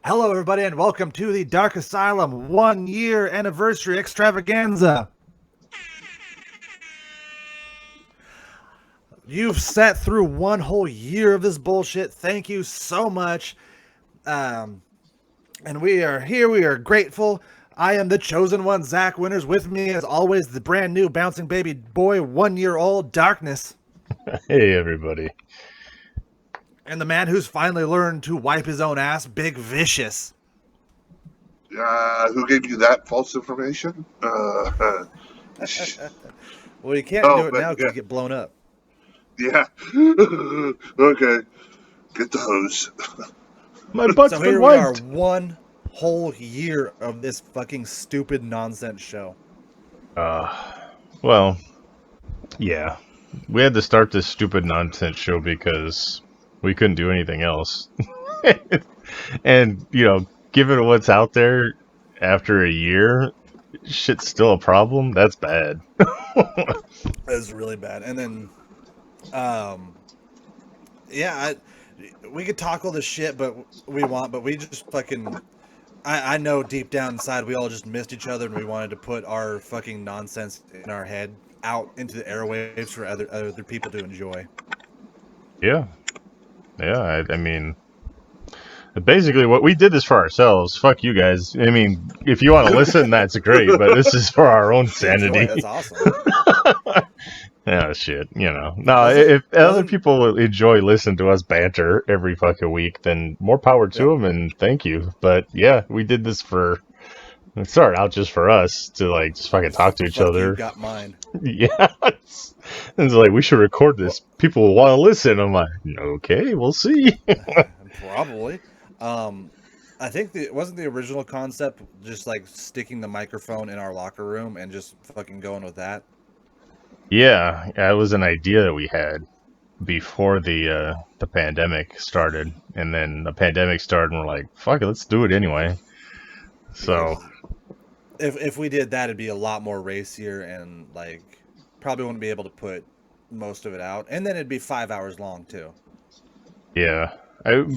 Hello, everybody, and welcome to the Dark Asylum 1-year anniversary extravaganza. You've sat through one whole year of this bullshit. Thank you so much. And we are here. We are grateful. I am the chosen one, Zach Winters. With me, as always, the brand new bouncing baby boy, 1-year-old Darkness. Hey, everybody. And the man who's finally learned to wipe his own ass, Big Vicious. Who gave you that false information? Well, you can't do it now because you get blown up. Yeah. Okay. Get the hose. My butt's So been here we are, wiped. one whole year of this fucking stupid nonsense show. Well, yeah. We had to start this stupid nonsense show because we couldn't do anything else. And, given what's out there after a year, shit's still a problem. That's bad. It's really bad. And then, we could talk all this shit, but we just fucking, I know deep down inside we all just missed each other and we wanted to put our fucking nonsense in our head out into the airwaves for other people to enjoy. Yeah. Yeah, I mean, basically what we did this for ourselves. Fuck you guys. I mean, if you want to listen, that's great, but this is for our own sanity. That's awesome. Yeah, shit, No, if other people enjoy listening to us banter every fucking week, then more power to them, and thank you. But yeah, we did this it started out just for us to just fucking talk to each other. You got mine. Yeah. It's like, we should record this. People will want to listen. I'm like, okay, we'll see. Probably. I think wasn't the original concept just sticking the microphone in our locker room and just fucking going with that? Yeah, that was an idea that we had before the pandemic started, and then the pandemic started, and we're like, fuck it, let's do it anyway. So, if we did that, it'd be a lot more racier, and probably wouldn't be able to put most of it out, and then it'd be 5 hours long too. Yeah,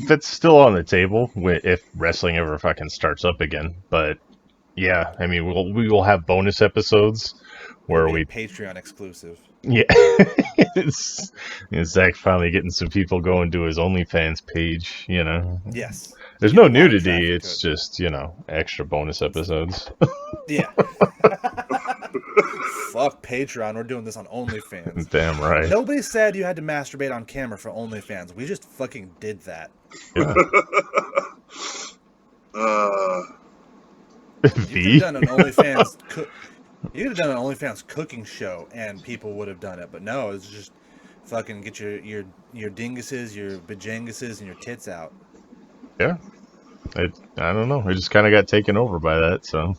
that's still on the table if wrestling ever fucking starts up again. But yeah, I mean, we will have bonus episodes where we Patreon exclusive. Yeah, it's Zach finally getting some people going to his OnlyFans page. Yes. There's no nudity. It's just extra bonus episodes. Yeah. Fuck Patreon. We're doing this on OnlyFans. Damn right. Nobody said you had to masturbate on camera for OnlyFans. We just fucking did that. Yeah. You could have done an OnlyFans. You could have done an OnlyFans cooking show, and people would have done it. But no, it's just fucking get your dinguses, your bajanguses, and your tits out. Yeah. I don't know. I just kind of got taken over by that, so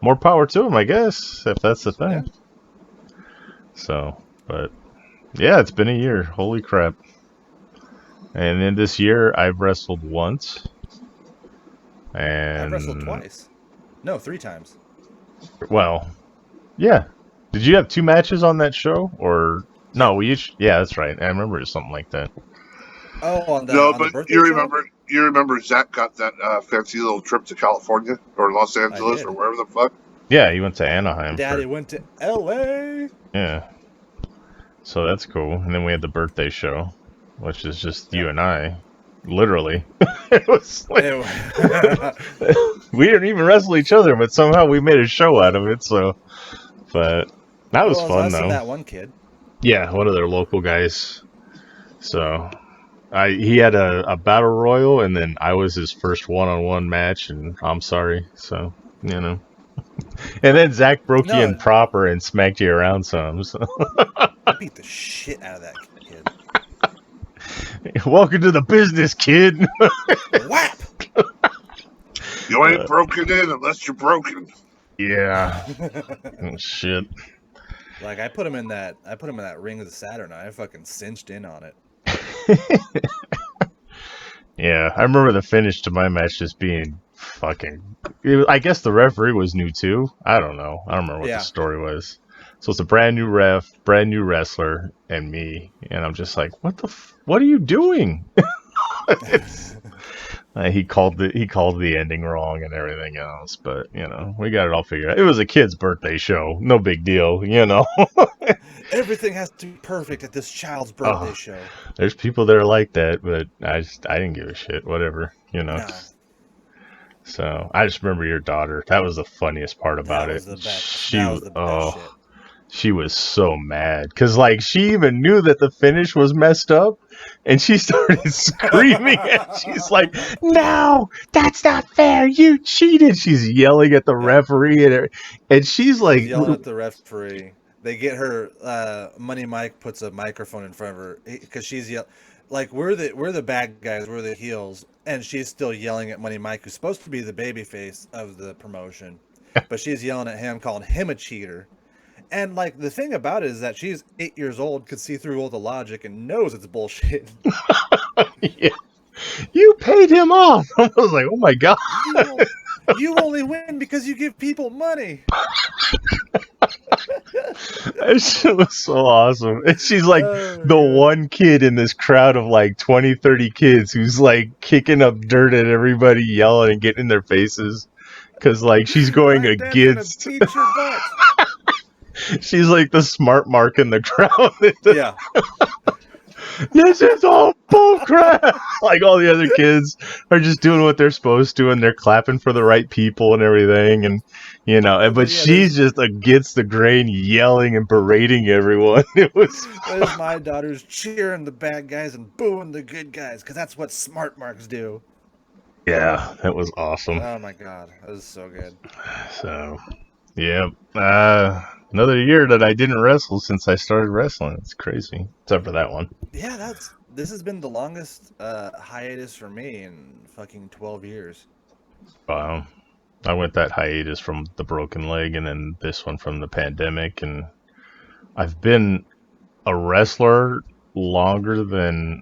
more power to him, I guess, if that's the thing. Yeah. So, but yeah, it's been a year. Holy crap. And in this year, I've wrestled once. And I've wrestled twice. No, 3 times. Well, yeah. Did you have 2 matches on that show? Or no, we each... Yeah, that's right. I remember it was something like that. Oh, on the No, on but the you remember Zach got that fancy little trip to California or Los Angeles or wherever the fuck? Yeah, he went to Anaheim. Daddy went to LA. Yeah. So that's cool. And then we had the birthday show, which is just you and I. Literally. It was like... we didn't even wrestle each other, but somehow we made a show out of it, so... But that was fun, though. That one kid. Yeah, one of their local guys. So... he had a battle royal, and then I was his first one-on-one match, and I'm sorry, so, And then Zach broke you in proper and smacked you around some, so... I beat the shit out of that kid. Welcome to the business, kid! Whap! You ain't broken in unless you're broken. Yeah. Oh, shit. I put him in that ring of the Saturn, and I fucking cinched in on it. Yeah, I remember the finish to my match just being fucking... I guess the referee was new too. I don't know. I don't remember what the story was. So it's a brand new ref, brand new wrestler, and me. And I'm just like, what are you doing? He called the ending wrong and everything else, but we got it all figured out. It was a kid's birthday show, no big deal, Everything has to be perfect at this child's birthday show. There's people that are like that, but I didn't give a shit, whatever, Nah. So I just remember your daughter. That was the funniest part about it. That was the best shit. She was so mad because she even knew that the finish was messed up, and she started screaming. And she's like, "No, that's not fair! You cheated!" She's yelling at the referee, and she's like, yelling at the referee. They get her. Money Mike puts a microphone in front of her because she's yelling. Like we're the bad guys, we're the heels, and she's still yelling at Money Mike, who's supposed to be the babyface of the promotion, but she's yelling at him, calling him a cheater. And the thing about it is that she's 8 years old, could see through all the logic, and knows it's bullshit. Yeah. You paid him off. I was like, oh my god. You only win because you give people money. That shit was so awesome. And she's the one kid in this crowd of 20, 30 kids who's kicking up dirt at everybody, yelling and getting in their faces. Because she's going against. She's the smart mark in the crowd. Yeah. This is all bullcrap. All the other kids are just doing what they're supposed to, and they're clapping for the right people and everything, and but she's just against the grain, yelling and berating everyone. There's my daughters cheering the bad guys and booing the good guys, because that's what smart marks do. Yeah, that was awesome. Oh my god, that was so good. So, yeah. Another year that I didn't wrestle since I started wrestling. It's crazy. Except for that one. Yeah, this has been the longest hiatus for me in fucking 12 years. Wow. I went that hiatus from the broken leg, and then this one from the pandemic, and I've been a wrestler longer than,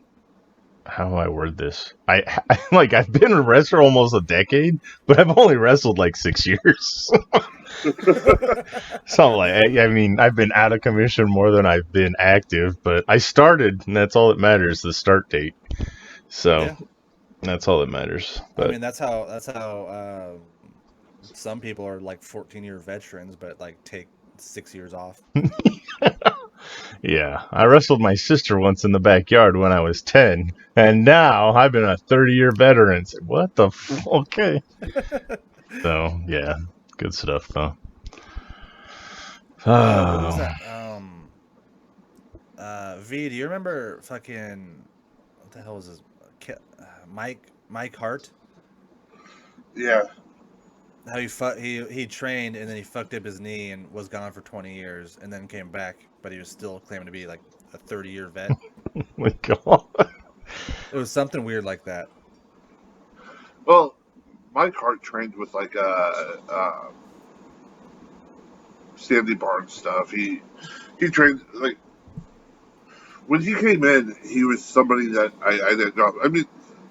how do I word this? I've been a wrestler almost a decade, but I've only wrestled 6 years. So I've been out of commission more than I've been active, but I started, and that's all that matters, the start date. So that's all that matters. But that's how some people are 14-year veterans, but take 6 years off. Yeah, I wrestled my sister once in the backyard when I was 10, and now I've been a 30-year veteran. What the okay. So, yeah, good stuff, though. What was that? V, do you remember fucking, what the hell was his, Mike Hart? Yeah. How he trained, and then he fucked up his knee and was gone for 20 years, and then came back, but he was still claiming to be a 30-year vet. Oh my god. It was something weird like that. Well, Mike Hart trained with Sandy Barnes stuff. He trained when he came in, he was somebody that I didn't know. I mean,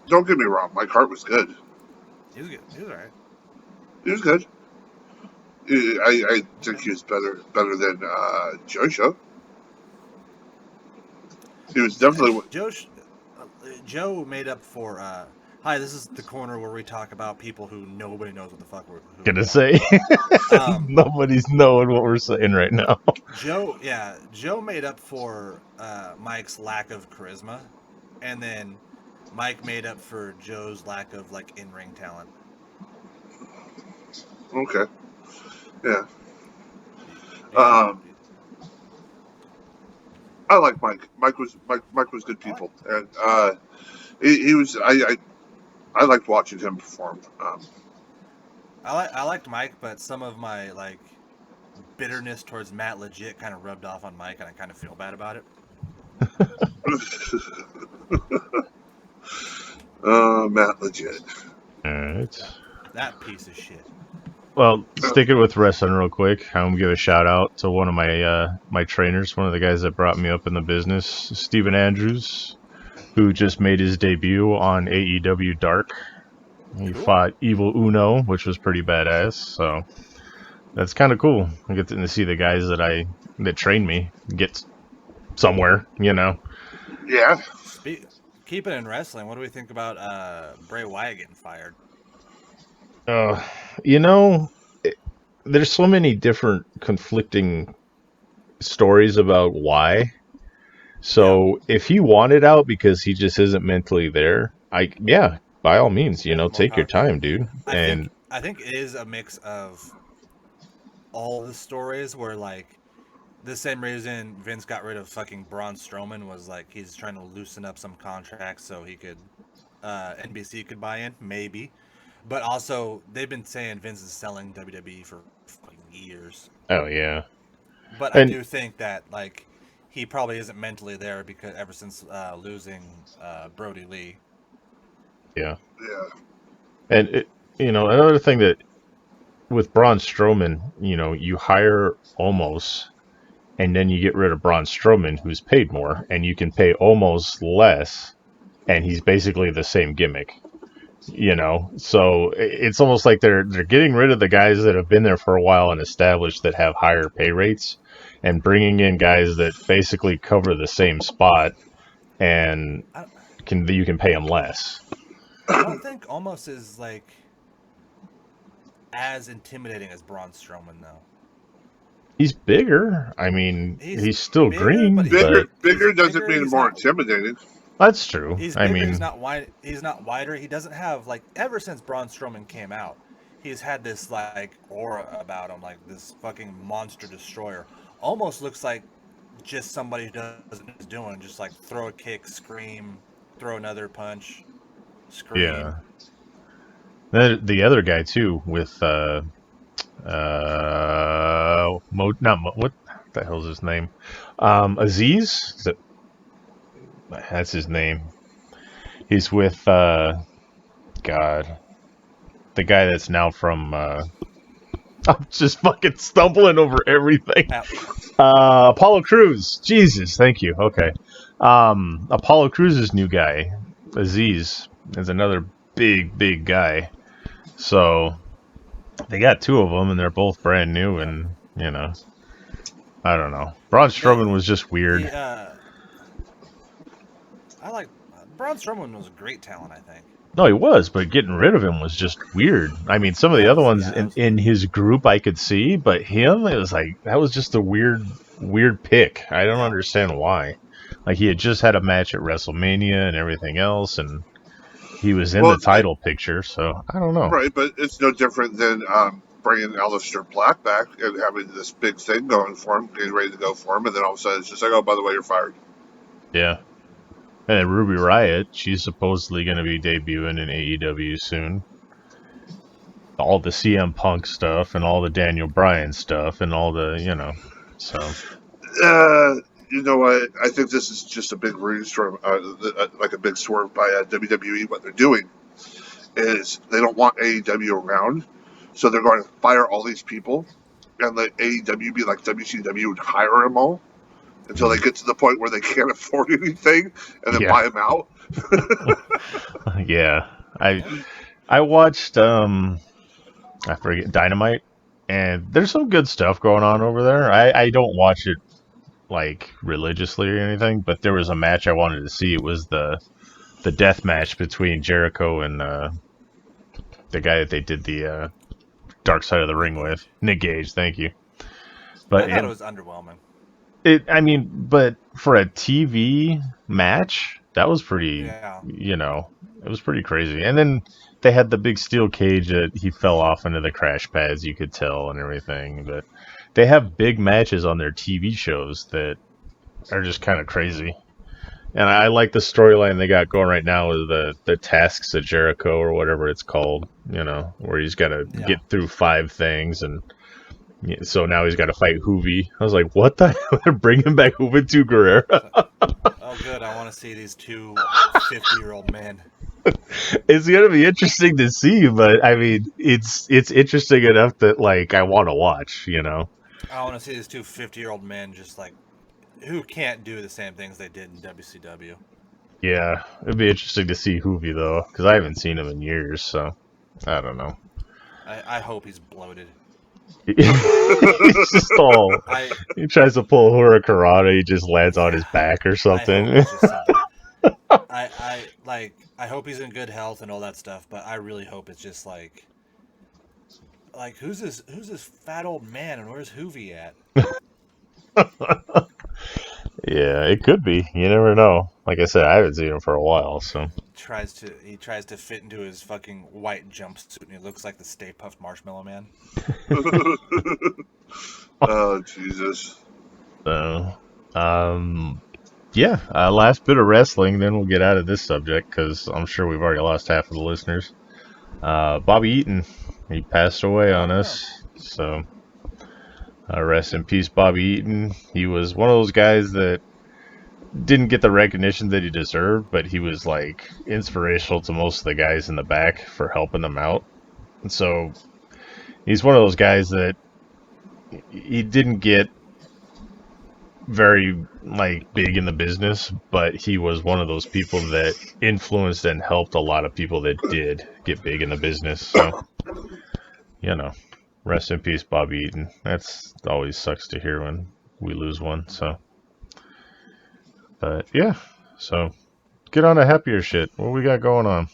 don't get me wrong, Mike Hart was good. He was good. He was alright. He was good. I think he was better than Joe. He was definitely Joe made up for. Hi, this is the corner where we talk about people who nobody knows what the fuck we're gonna say. Nobody's knowing what we're saying right now. Joe made up for Mike's lack of charisma, and then Mike made up for Joe's lack of in-ring talent. Okay. Yeah. I like Mike. Mike was good people, and he was. I liked watching him perform. I liked Mike, but some of my bitterness towards Matt Legit kind of rubbed off on Mike, and I kind of feel bad about it. Matt Legit. All right. That piece of shit. Well, sticking with wrestling real quick, I'm gonna give a shout out to one of my trainers, one of the guys that brought me up in the business, Steven Andrews, who just made his debut on AEW Dark. He fought Evil Uno, which was pretty badass. So that's kind of cool. I get to see the guys that train me get somewhere, Yeah. Keep it in wrestling. What do we think about Bray Wyatt getting fired? You know, there's so many different conflicting stories about why. So if he wanted out because he just isn't mentally there, by all means, take your time, dude. I think it is a mix of all the stories where like the same reason Vince got rid of fucking Braun Strowman was like he's trying to loosen up some contracts so he could NBC could buy in, maybe. But also they've been saying Vince is selling WWE for fucking years. Oh yeah. But I do think that like he probably isn't mentally there because ever since losing Brody Lee. Yeah. Yeah. And another thing that with Braun Strowman, you hire Omos, and then you get rid of Braun Strowman, who's paid more, and you can pay Omos less, and he's basically the same gimmick. So it's almost like they're getting rid of the guys that have been there for a while and established that have higher pay rates, and bringing in guys that basically cover the same spot, and you can pay them less. I don't think Omos is like as intimidating as Braun Strowman, though. He's bigger. I mean, he's still bigger, green. Bigger doesn't mean more intimidating. That's true. He's bigger, he's not wide. He's not wider. He doesn't have like ever since Braun Strowman came out, he's had this like aura about him, like this fucking monster destroyer. Almost looks like just somebody who does what he's doing, just like throw a kick, scream, throw another punch, scream. Yeah. The other guy too with what the hell's his name? Aziz? That's his name. He's with the guy that's now from I'm just fucking stumbling over everything. Apollo Crews. Jesus, thank you. Okay. Apollo Crews' new guy, Aziz, is another big guy. So they got two of them, and they're both brand new, and I don't know. Braun Strowman was just weird. I like Braun Strowman was a great talent, I think. No, he was, but getting rid of him was just weird. I mean, some of the other ones in his group I could see, but him, it was like that was just a weird pick. I don't understand why. Like he had just had a match at WrestleMania and everything else, and he was in the title picture, so I don't know. Right, but it's no different than bringing Aleister Black back and having this big thing going for him, getting ready to go for him, and then all of a sudden it's just like, oh, by the way, you're fired. Yeah. And then Ruby Riott, she's supposedly going to be debuting in AEW soon. All the CM Punk stuff and all the Daniel Bryan stuff and all the, so. You know what? I think this is just a big ruse from, like a big swerve by WWE. What they're doing is they don't want AEW around, so they're going to fire all these people and let AEW be like WCW would hire them all until they get to the point where they can't afford anything and then buy them out. Yeah. I watched, I forget, Dynamite, and there's some good stuff going on over there. I don't watch it like religiously or anything, but there was a match I wanted to see. It was the death match between Jericho and the guy that they did the Dark Side of the Ring with, Nick Gage. Thank you. But I thought it was underwhelming. But for a TV match, that was pretty. It was pretty crazy. And then they had the big steel cage that he fell off into the crash pads. You could tell and everything, but. They have big matches on their TV shows that are just kind of crazy. And I like the storyline they got going right now with the Tasks of Jericho or whatever it's called, where he's got to get through 5 things. And so now he's got to fight Hoovy. I was like, what the hell? They're bringing back Juventud Guerrera. Oh, good. I want to see these two 50-year-old men. It's going to be interesting to see, but I mean, it's interesting enough that, like, I want to watch, I want to see these two 50-year-old men just like who can't do the same things they did in WCW. Yeah, it'd be interesting to see Hoovy though, because I haven't seen him in years, so I don't know. I hope he's bloated. He's just all. He tries to pull Hurricanrana, he just lands on his back or something. I like, I hope he's in good health and all that stuff, but I really hope it's just like who's this fat old man and where's Hoovy at? Yeah, it could be. You never know. Like I said, I haven't seen him for a while, so. He tries to fit into his fucking white jumpsuit and he looks like the Stay Puft Marshmallow Man. Oh, Jesus. So, yeah, last bit of wrestling, then we'll get out of this subject because I'm sure we've already lost half of the listeners. Bobby Eaton, he passed away on us, so rest in peace, Bobby Eaton. He was one of those guys that didn't get the recognition that he deserved, but he was like inspirational to most of the guys in the back for helping them out. And so he's one of those guys that he didn't get very like big in the business, but he was one of those people that influenced and helped a lot of people that did get big in the business. So, rest in peace, Bobby Eaton. That's always sucks to hear when we lose one. So, but yeah, so get on to happier shit. What we got going on?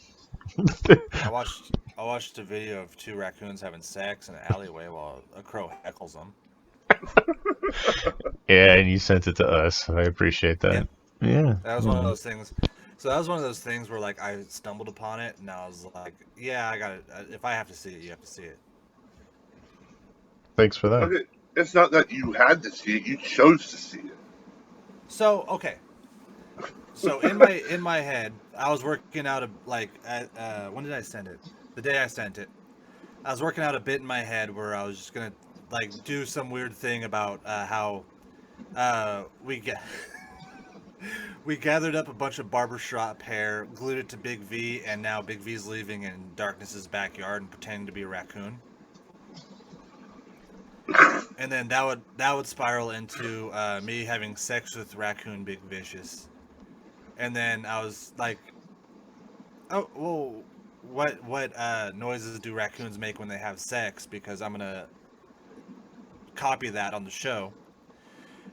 I watched a video of two raccoons having sex in an alleyway while a crow heckles them. Yeah, and you sent it to us. I appreciate that. Yeah. That was one of those things. So that was one of those things where like I stumbled upon it and I was like, yeah, I got it. If I have to see it, you have to see it. Thanks for that. Okay, it's not that you had to see it; you chose to see it. So okay. So in my head, I was working out when did I send it? The day I sent it. I was working out a bit in my head where I was just gonna like do some weird thing about how we gathered up a bunch of barbershop hair, glued it to Big V, and now Big V's living in Darkness's backyard and pretending to be a raccoon. And then that would spiral into me having sex with Raccoon Big Vicious. And then I was like, oh, well, what noises do raccoons make when they have sex? Because I'm gonna copy that on the show.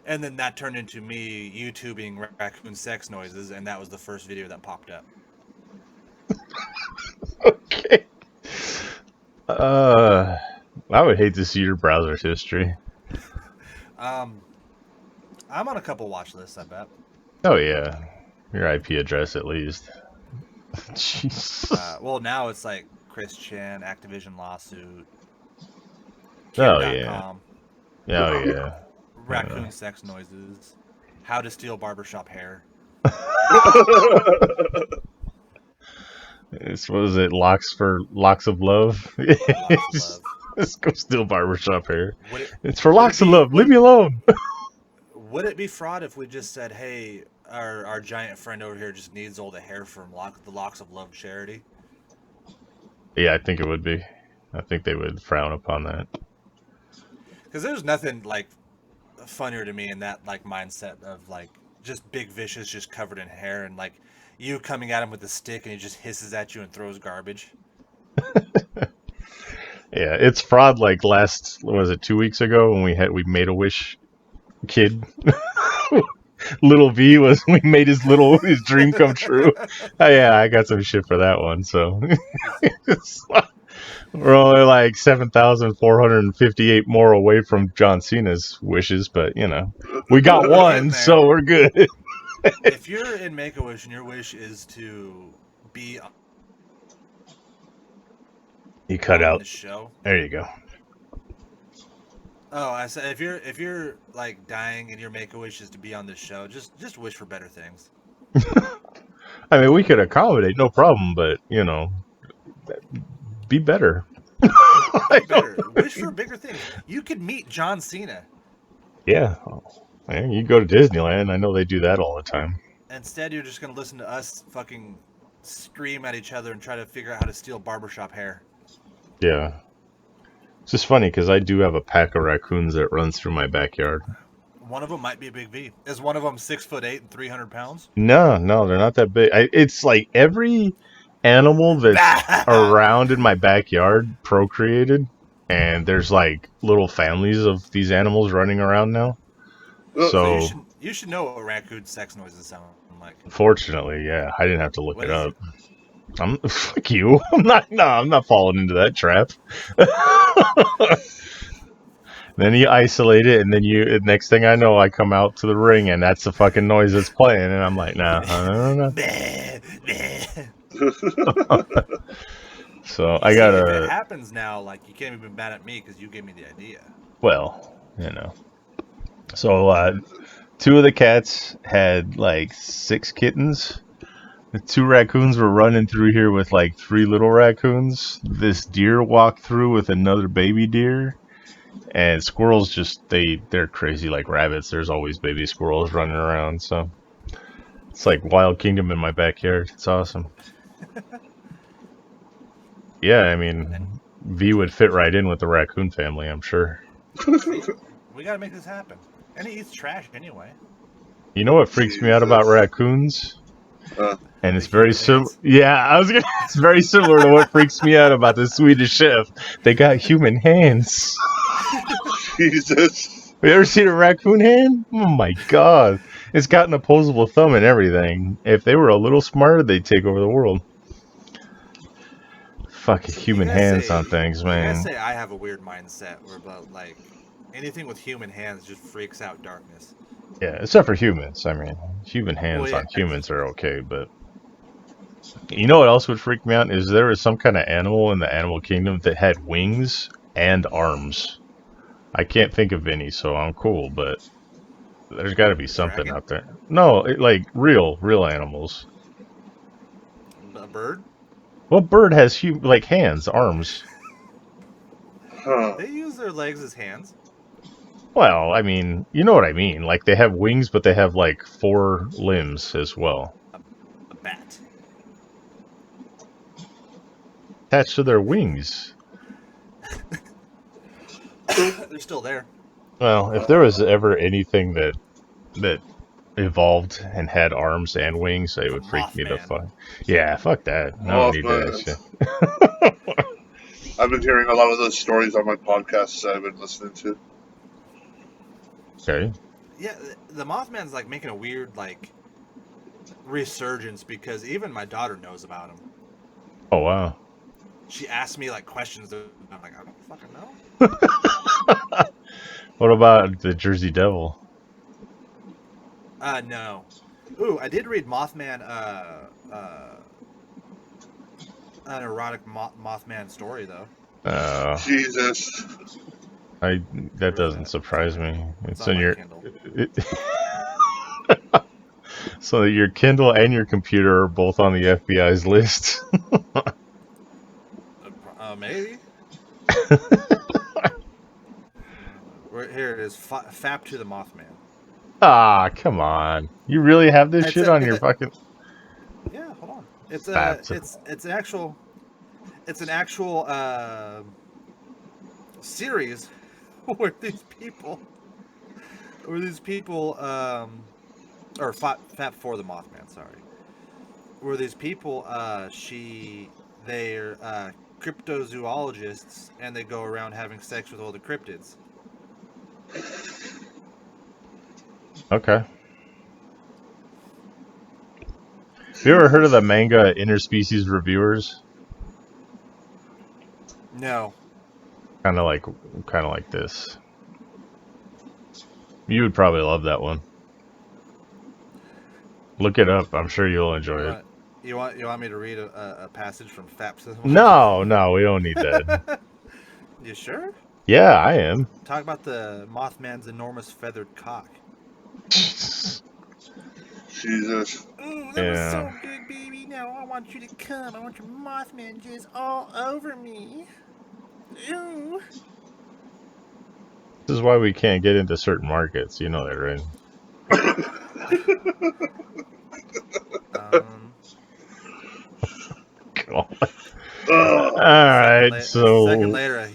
And then that turned into me YouTubing raccoon sex noises, and that was the first video that popped up. Okay. I would hate to see your browser's history. I'm on a couple watch lists, I bet. Oh yeah, your IP address at least. Jeez. Well, now it's like Chris Chan, Activision lawsuit. Oh yeah. Com, Oh yeah. Raccoon sex noises. How to steal barbershop hair. What is it? Locks of love. Let's go steal barbershop hair. It's for locks of love. Leave me alone. Would it be fraud if we just said, hey, our giant friend over here just needs all the hair from the Locks of Love charity? Yeah, I think it would be. I think they would frown upon that. Because there's nothing like funnier to me in that like mindset of like just Big Vicious just covered in hair and like you coming at him with a stick and he just hisses at you and throws garbage. Yeah, it's fraud. Like was it 2 weeks ago when we made a wish kid? Little V we made his dream come true. Oh, yeah, I got some shit for that one. So we're only like 7,458 more away from John Cena's wishes, but we got one, so we're good. If you're in Make-A-Wish and your wish is to be you cut out the show. There you go. Oh, I said if you're like dying and your Make-A-Wish is to be on this show, just wish for better things. I mean, we could accommodate, no problem, but be better. Wish for bigger things. You could meet John Cena. Yeah. Man, you go to Disneyland. I know they do that all the time. Instead, you're just going to listen to us fucking scream at each other and try to figure out how to steal barbershop hair. Yeah. It's just funny because I do have a pack of raccoons that runs through my backyard. One of them might be a Big V. Is one of them 6'8" and 300 pounds? No, they're not that big. It's like every animal that's around in my backyard procreated, and there's like little families of these animals running around now. So you should know what raccoon sex noises sound like? Fortunately, yeah, I didn't have to look What it is up. Fuck you. I'm not falling into that trap. Then you isolate it, and then next thing I know, I come out to the ring, and that's the fucking noise that's playing, and I'm like, nah, no. So You I see, if it gotta, happens now, like you can't even be mad at me because you gave me the idea. well, So 2 of the cats had like 6 kittens. The 2 raccoons were running through here with like 3 little raccoons. This deer walked through with another baby deer. And squirrels they're crazy like rabbits. There's always baby squirrels running around, so it's like Wild Kingdom in my backyard. It's awesome. Yeah, I mean, V would fit right in with the raccoon family, I'm sure. See, we gotta make this happen. And he eats trash anyway. You know what freaks me out about raccoons? And it's very similar. Yeah, it's very similar to what freaks me out about the Swedish Chef. They got human hands. Jesus. Have you ever seen a raccoon hand? Oh my god. It's got an opposable thumb and everything. If they were a little smarter, they'd take over the world. Fucking human hands on things, man. You guys say I have a weird mindset where about like anything with human hands just freaks out darkness. Yeah, except for humans. I mean, human hands on humans are okay, but you know what else would freak me out is there was some kind of animal in the animal kingdom that had wings and arms. I can't think of any, so I'm cool, but there's got to be something out there. No, like real animals. A bird? What bird has hands, arms? They use their legs as hands. Well, I mean, you know what I mean. Like they have wings, but they have like 4 limbs as well. A bat. Attached to their wings. They're still there. Well, if there was ever anything that evolved and had arms and wings, it would freak me the fuck. Yeah, fuck that. I don't need that shit. I've been hearing a lot of those stories on my podcasts that I've been listening to. Okay. Yeah, the Mothman's like making a weird like resurgence because even my daughter knows about him. Oh wow. She asked me like questions that I'm like, I don't fucking know. What about the Jersey Devil? No. Ooh, I did read Mothman an erotic Mothman story though. Jesus. That doesn't surprise me. It's in your Kindle. So your Kindle and your computer are both on the FBI's list. Maybe. Here it is. Fap to the Mothman. Ah, come on! You really have this shit on your fucking? Yeah, hold on. It's an actual series where these people or Fap for the Mothman, sorry. Where these people they're cryptozoologists and they go around having sex with all the cryptids. Okay. Have you ever heard of the manga interspecies reviewers? No. Kind of like this. You would probably love that one. Look it up. I'm sure you'll enjoy it. You want me to read a passage from Fap's? No, we don't need that. You sure? Yeah, I am. Talk about the Mothman's enormous feathered cock. Jesus. Ooh, that was so good, baby. Now I want you to come. I want your Mothman jizz all over me. Ooh. This is why we can't get into certain markets. You know that, right? Alright, so later,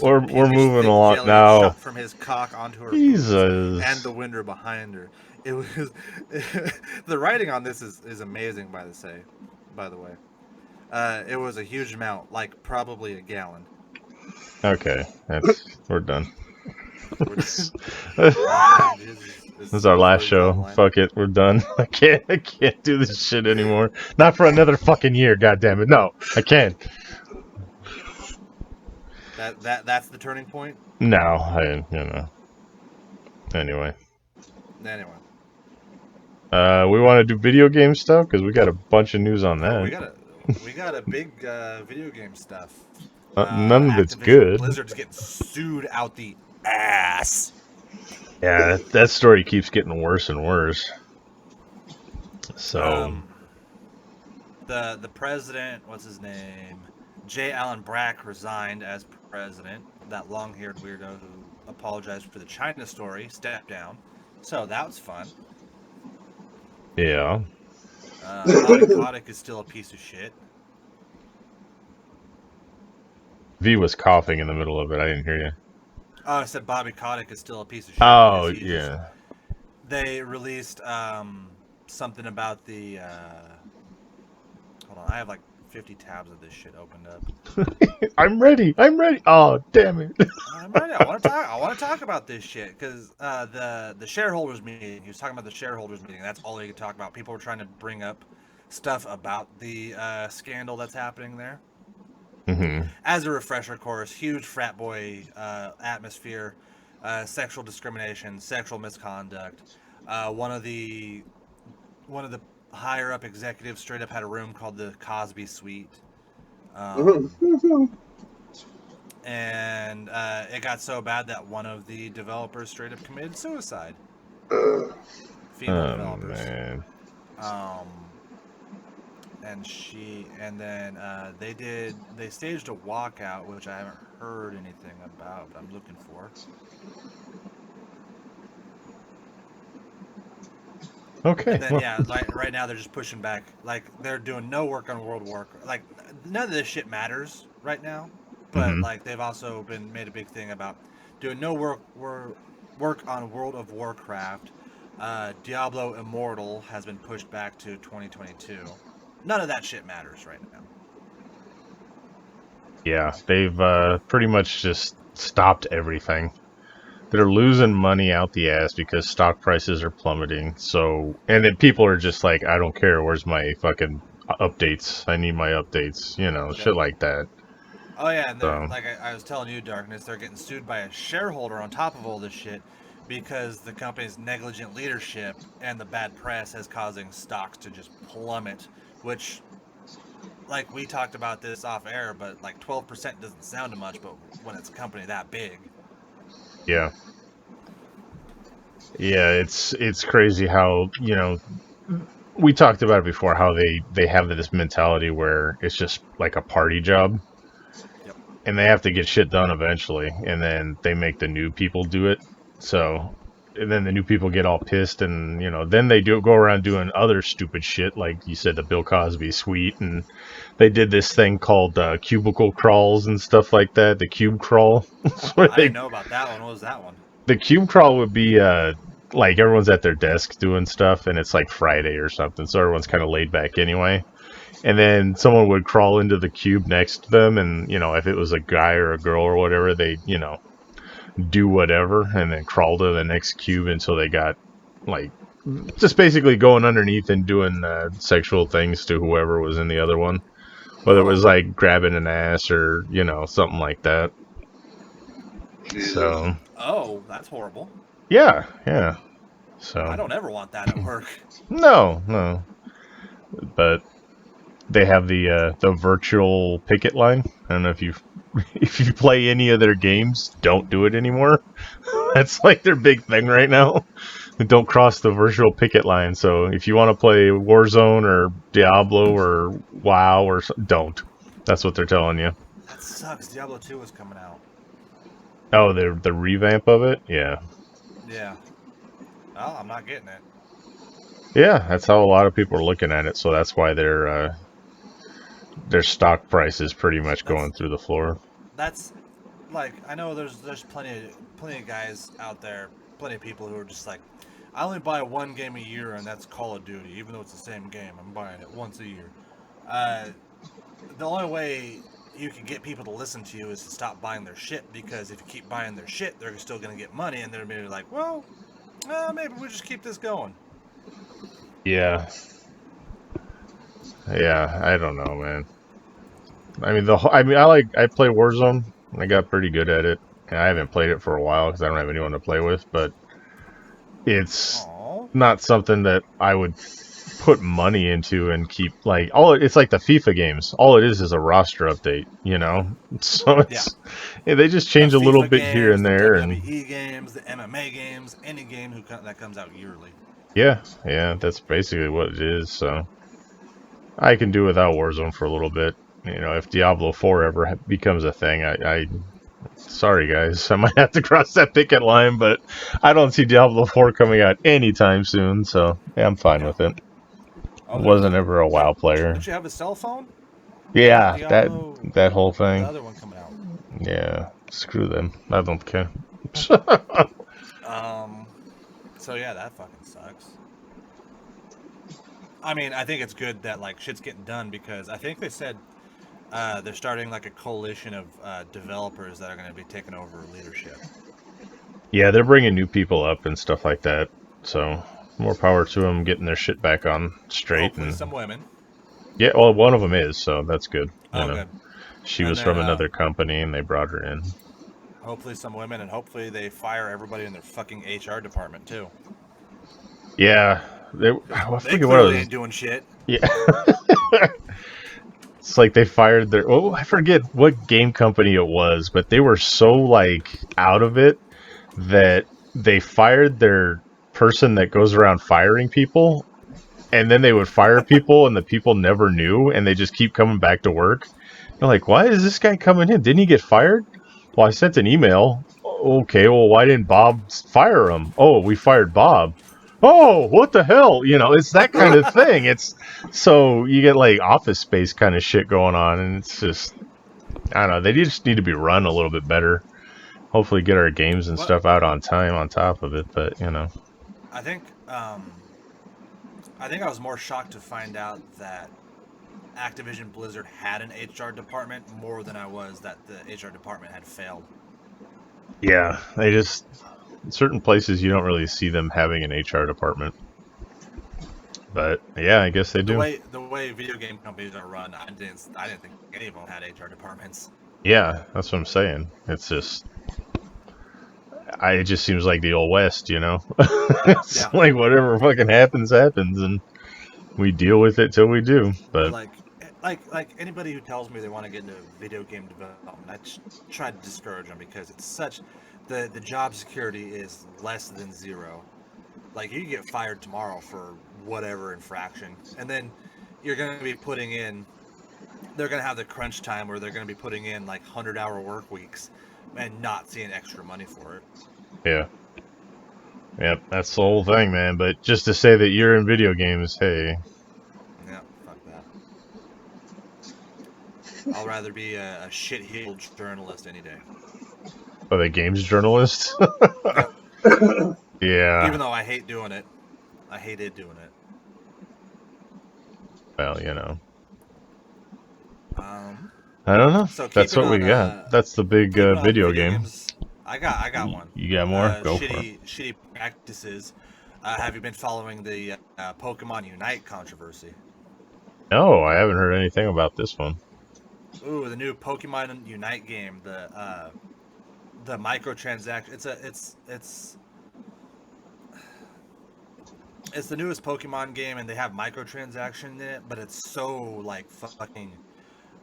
we're moving along now. From his cock onto her Jesus. and the window behind her. It was the writing on this is amazing. By the way, it was a huge amount, like probably a gallon. Okay, we're done. This is our last show. Fuck it, we're done. I can't do this shit anymore. Not for another fucking year, goddammit. No, I can't. That's the turning point? No, Anyway. We want to do video game stuff because we got a bunch of news on that. We got a big video game stuff. None of it's Activision good. Blizzard's getting sued out the ass. Yeah, that story keeps getting worse and worse. So, the president, what's his name? J. Allen Brack resigned as president. That long-haired weirdo who apologized for the China story stepped down. So that was fun. Yeah. Bobby Kotick is still a piece of shit. V was coughing in the middle of it. I didn't hear you. Oh, I said Bobby Kotick is still a piece of shit. Oh, yeah. They released something about the... hold on, I have like 50 tabs of this shit opened up. I'm ready. Oh, damn it. I'm ready. I want to talk about this shit because the shareholders meeting. He was talking about the shareholders meeting. That's all he could talk about. People were trying to bring up stuff about the scandal that's happening there. Mm-hmm. As a refresher course, huge frat boy atmosphere, sexual discrimination, sexual misconduct. One of the higher up executives straight up had a room called the Cosby Suite. And it got so bad that one of the developers straight up committed suicide. Female developers. Man. And then they staged a walkout, which I haven't heard anything about, but I'm looking for. Okay. And then, yeah, like right now they're just pushing back. Like they're doing no work on World of Warcraft. Like none of this shit matters right now. But like they've also made a big thing about doing no work on World of Warcraft. Diablo Immortal has been pushed back to 2022. None of that shit matters right now. Yeah, they've pretty much just stopped everything. They're losing money out the ass because stock prices are plummeting. So, and then people are just like, I don't care. Where's my fucking updates? I need my updates. Shit like that. Oh yeah, and like I was telling you, Darkness, they're getting sued by a shareholder on top of all this shit because the company's negligent leadership and the bad press is causing stocks to just plummet, which, like we talked about this off air, but like 12% doesn't sound much, but when it's a company that big. Yeah. Yeah, it's crazy how, we talked about it before, how they have this mentality where it's just like a party job. Yep. And they have to get shit done eventually, and then they make the new people do it. So, and then the new people get all pissed, and, then they go around doing other stupid shit, like you said, the Bill Cosby suite, and they did this thing called cubicle crawls and stuff like that, the cube crawl. I didn't know about that one. What was that one? The cube crawl would be like everyone's at their desk doing stuff, and it's like Friday or something, so everyone's kind of laid back anyway. And then someone would crawl into the cube next to them, and if it was a guy or a girl or whatever, they do whatever, and then crawl to the next cube until they got like just basically going underneath and doing sexual things to whoever was in the other one, whether it was like grabbing an ass or something like that. So. Oh, that's horrible. Yeah. So I don't ever want that at work. No. But they have the virtual picket line. I don't know if you play any of their games, don't do it anymore. That's like their big thing right now. Don't cross the virtual picket line. So if you want to play Warzone or Diablo or WoW or don't. That's what they're telling you. That sucks. Diablo 2 is coming out. Oh, the revamp of it? Yeah. Yeah. Well, I'm not getting it. Yeah, that's how a lot of people are looking at it. So that's why their stock price is pretty much going through the floor. That's like, I know there's plenty of guys out there, plenty of people who are just like, I only buy one game a year, and that's Call of Duty. Even though it's the same game, I'm buying it once a year. The only way you can get people to listen to you is to stop buying their shit, because if you keep buying their shit, they're still going to get money, and they're maybe like, well, maybe we just keep this going. Yeah. Yeah, I don't know, man. I mean, I play Warzone. I got pretty good at it. And I haven't played it for a while because I don't have anyone to play with, but it's Aww. not something that I would put money into and keep it's like the FIFA games. All it is a roster update, you know. So they just change a little FIFA bit here games, and the there, and WWE games, the MMA games, any game that comes out yearly. yeah, that's basically what it is. So I can do without Warzone for a little bit. You know, if Diablo 4 ever becomes a thing, I sorry guys, I might have to cross that picket line, but I don't see Diablo 4 coming out anytime soon. So yeah, I'm fine with it. Okay. Wasn't ever a WoW player. Don't you have a cell phone? Yeah, Diablo, that whole the thing. other one coming out. Yeah, screw them. I don't care. So yeah, that fucking sucks. I mean, I think it's good that like shit's getting done because I think they said they're starting like a coalition of developers that are going to be taking over leadership. Yeah, they're bringing new people up and stuff like that. So more power to them getting their shit back on straight. Hopefully, some women. Yeah, well, one of them is, so that's good. You know. Good. She And was then, from another company, and they brought her in. Hopefully, some women, and hopefully they fire everybody in their fucking HR department too. Yeah, I They forget what it was. ain't doing shit. Yeah. It's like they fired their. Oh, I forget what game company it was, but they were so like out of it that they fired their person that goes around firing people, and then they would fire people, and the people never knew, and they just keep coming back to work. They're like, "Why is this guy coming in? Didn't he get fired?" Well, I sent an email. Okay, well, why didn't Bob fire him? Oh, we fired Bob. Oh, what the hell? You know, it's that kind of thing. It's so you get like Office Space kind of shit going on, and it's just, I don't know. They just need to be run a little bit better. Hopefully, get our games and stuff out on time on top of it. But you know, I think I was more shocked to find out that Activision Blizzard had an HR department more than I was that the HR department had failed. yeah, they just in certain places you don't really see them having an HR department. But yeah, I guess they do. The way video game companies are run, I didn't think any of them had HR departments. Yeah, that's what I'm saying. It's just, it just seems like the old west, you know. It's like whatever fucking happens, and we deal with it till we do. But like anybody who tells me they want to get into video game development, I try to discourage them because it's such the job security is less than zero. Like you can get fired tomorrow for whatever infraction, and then you're going to be putting in. They're going to have the crunch time where they're going to be putting in like 100-hour work weeks and not seeing extra money for it. Yeah. Yep, that's the whole thing, man. But just to say that you're in video games, hey. Yeah, fuck that. I'll rather be a shit-heeled journalist any day. Oh, the games journalist? Yeah. Even though I hate doing it. I hated doing it. Well, you know. I don't know. So that's what we got. That's the big video game. Games, I got one. You got more? Go for it. Shitty practices. Have you been following the Pokemon Unite controversy? No, I haven't heard anything about this one. Ooh, the new Pokemon Unite game. The microtransaction. It's the newest Pokemon game, and they have microtransaction in it, but it's so like fucking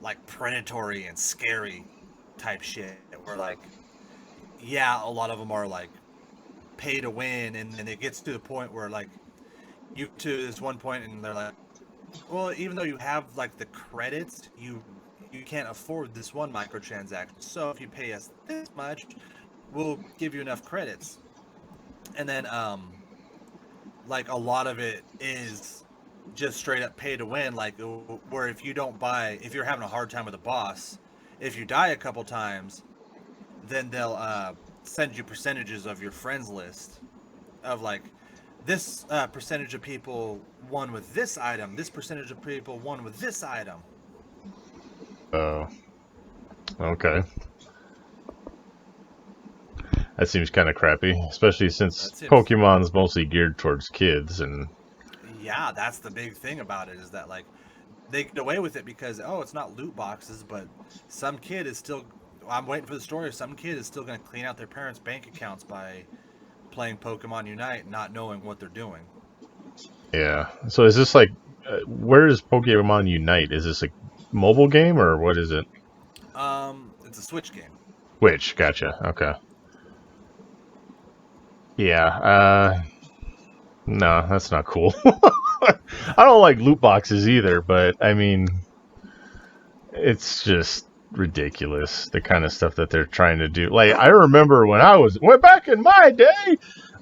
like predatory and scary type shit. Where like, yeah, a lot of them are like pay to win, and then it gets to the point where like you to this one point, and they're like, well, even though you have like the credits, you can't afford this one microtransaction. So if you pay us this much, we'll give you enough credits. And then like a lot of it is just straight up pay to win, like where if you're having a hard time with a boss, if you die a couple times, then they'll send you percentages of your friends list of like this percentage of people won with this item, this percentage of people won with this item. Oh, okay. That seems kind of crappy, especially since That seems- Pokemon's mostly geared towards kids. And Yeah, that's the big thing about it, is that like they get away with it because it's not loot boxes, but some kid is still. I'm waiting for the story. Some kid is still going to clean out their parents' bank accounts by playing Pokemon Unite, not knowing what they're doing. yeah, so is this like, where is Pokemon Unite? Is this a mobile game or what is it? It's a Switch game. Which, gotcha. Okay. Yeah. No, that's not cool. I don't like loot boxes either, but I mean, it's just ridiculous, the kind of stuff that they're trying to do. Like, I remember when back in my day,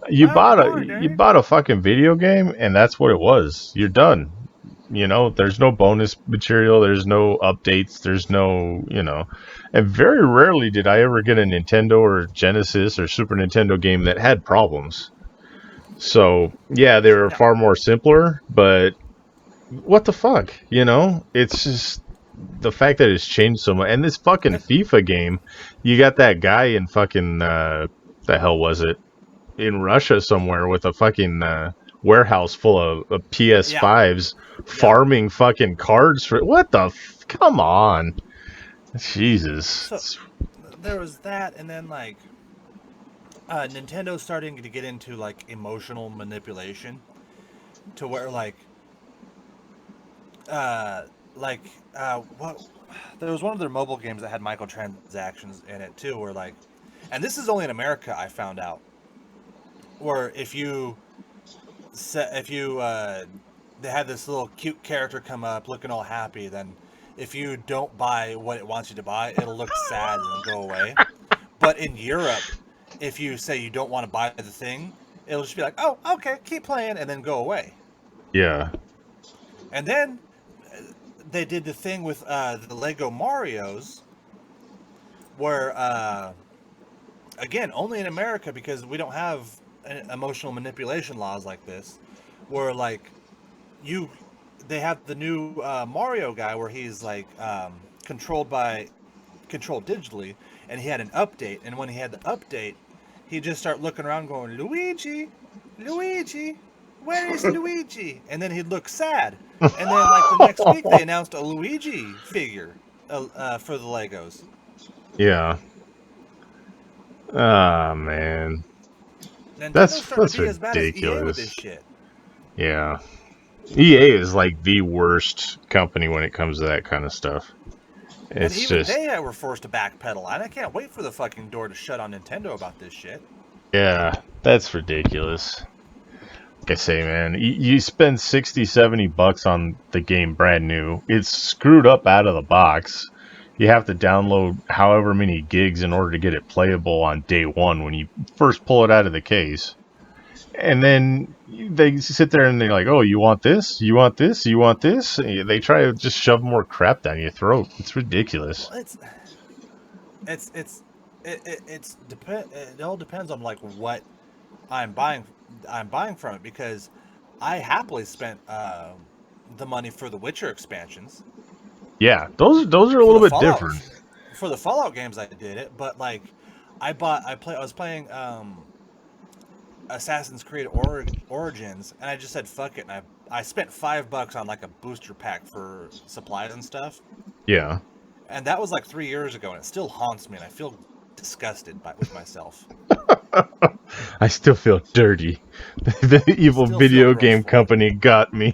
you bought a fucking video game and that's what it was. You're done. You know, there's no bonus material, there's no updates, there's no, and very rarely did I ever get a Nintendo or Genesis or Super Nintendo game that had problems. So, yeah, they were far more simpler, but what the fuck, It's just the fact that it's changed so much. And this fucking FIFA game, you got that guy in fucking, the hell was it? In Russia somewhere with a fucking warehouse full of PS5s farming fucking cards for... What the... Come on. Jesus. So, there was that, and then, like... Nintendo's starting to get into like emotional manipulation, to where like what there was one of their mobile games that had microtransactions in it too, where like, and this is only in America I found out, where if you they had this little cute character come up looking all happy, then if you don't buy what it wants you to buy, it'll look sad and go away. But in Europe, if you say you don't want to buy the thing, it'll just be like, oh, okay, keep playing, and then go away. Yeah. And then they did the thing with the Lego Marios, where, again, only in America, because we don't have emotional manipulation laws like this, where, like, they have the new Mario guy where he's, like, controlled digitally, and he had an update, and when he had the update, he'd just start looking around going, Luigi, where is Luigi? And then he'd look sad. And then, like, the next week, they announced a Luigi figure for the Legos. Yeah. Ah, man. Nintendo's That's be as bad as EA with ridiculous. this shit. Yeah. EA is like the worst company when it comes to that kind of stuff. It's and even just... they were forced to backpedal, and I can't wait for the fucking door to shut on Nintendo about this shit. Yeah, that's ridiculous. Like I say, man, you spend $60-$70 on the game brand new. It's screwed up out of the box. You have to download however many gigs in order to get it playable on day one when you first pull it out of the case. And then they sit there and they're like, oh, you want this? You want this? You want this? They try to just shove more crap down your throat. It's ridiculous. Well, it all depends on like what I'm buying from it, because I happily spent the money for the Witcher expansions. Yeah, those are a little bit different. For the Fallout games, I did it, but like I was playing Assassin's Creed Origins, and I just said fuck it, and I spent $5 on like a booster pack for supplies and stuff. Yeah. And that was like 3 years ago, and it still haunts me, and I feel disgusted with myself. I still feel dirty. The evil video game company got me.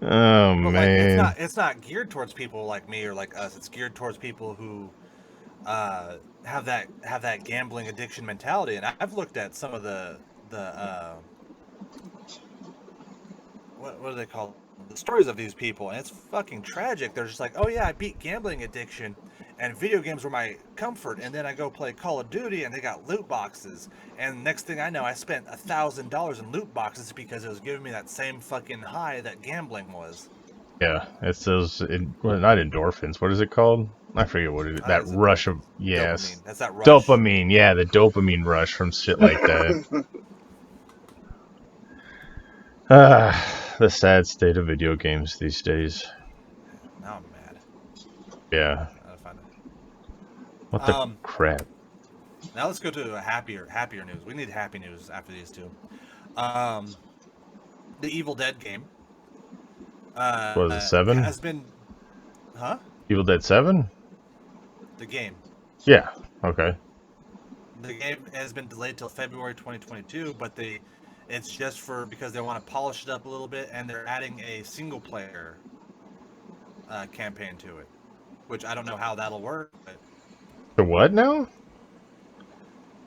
Oh, but man. like, it's not geared towards people like me or like us. It's geared towards people who have that gambling addiction mentality. And I've looked at some of the what do they call the stories of these people, and it's fucking tragic. They're just like, oh yeah, I beat gambling addiction, and video games were my comfort, and then I go play Call of Duty, and they got loot boxes, and next thing I know, I spent $1,000 in loot boxes because it was giving me that same fucking high that gambling was. Yeah, it's those, well, not endorphins. What is it called? I forget what it is. That rush of, yes. Dopamine. That's that rush. Dopamine, yeah, the dopamine rush from shit like that. The sad state of video games these days. Now I'm mad. Yeah. I gotta find it. What the crap? Now let's go to a happier news. We need happy news after these two. The Evil Dead game Was it 7? has been, huh? Evil Dead 7? The game. Yeah. Okay. The game has been delayed till February 2022, but it's just because they want to polish it up a little bit, and they're adding a single player campaign to it, which I don't know how that'll work. But The what now?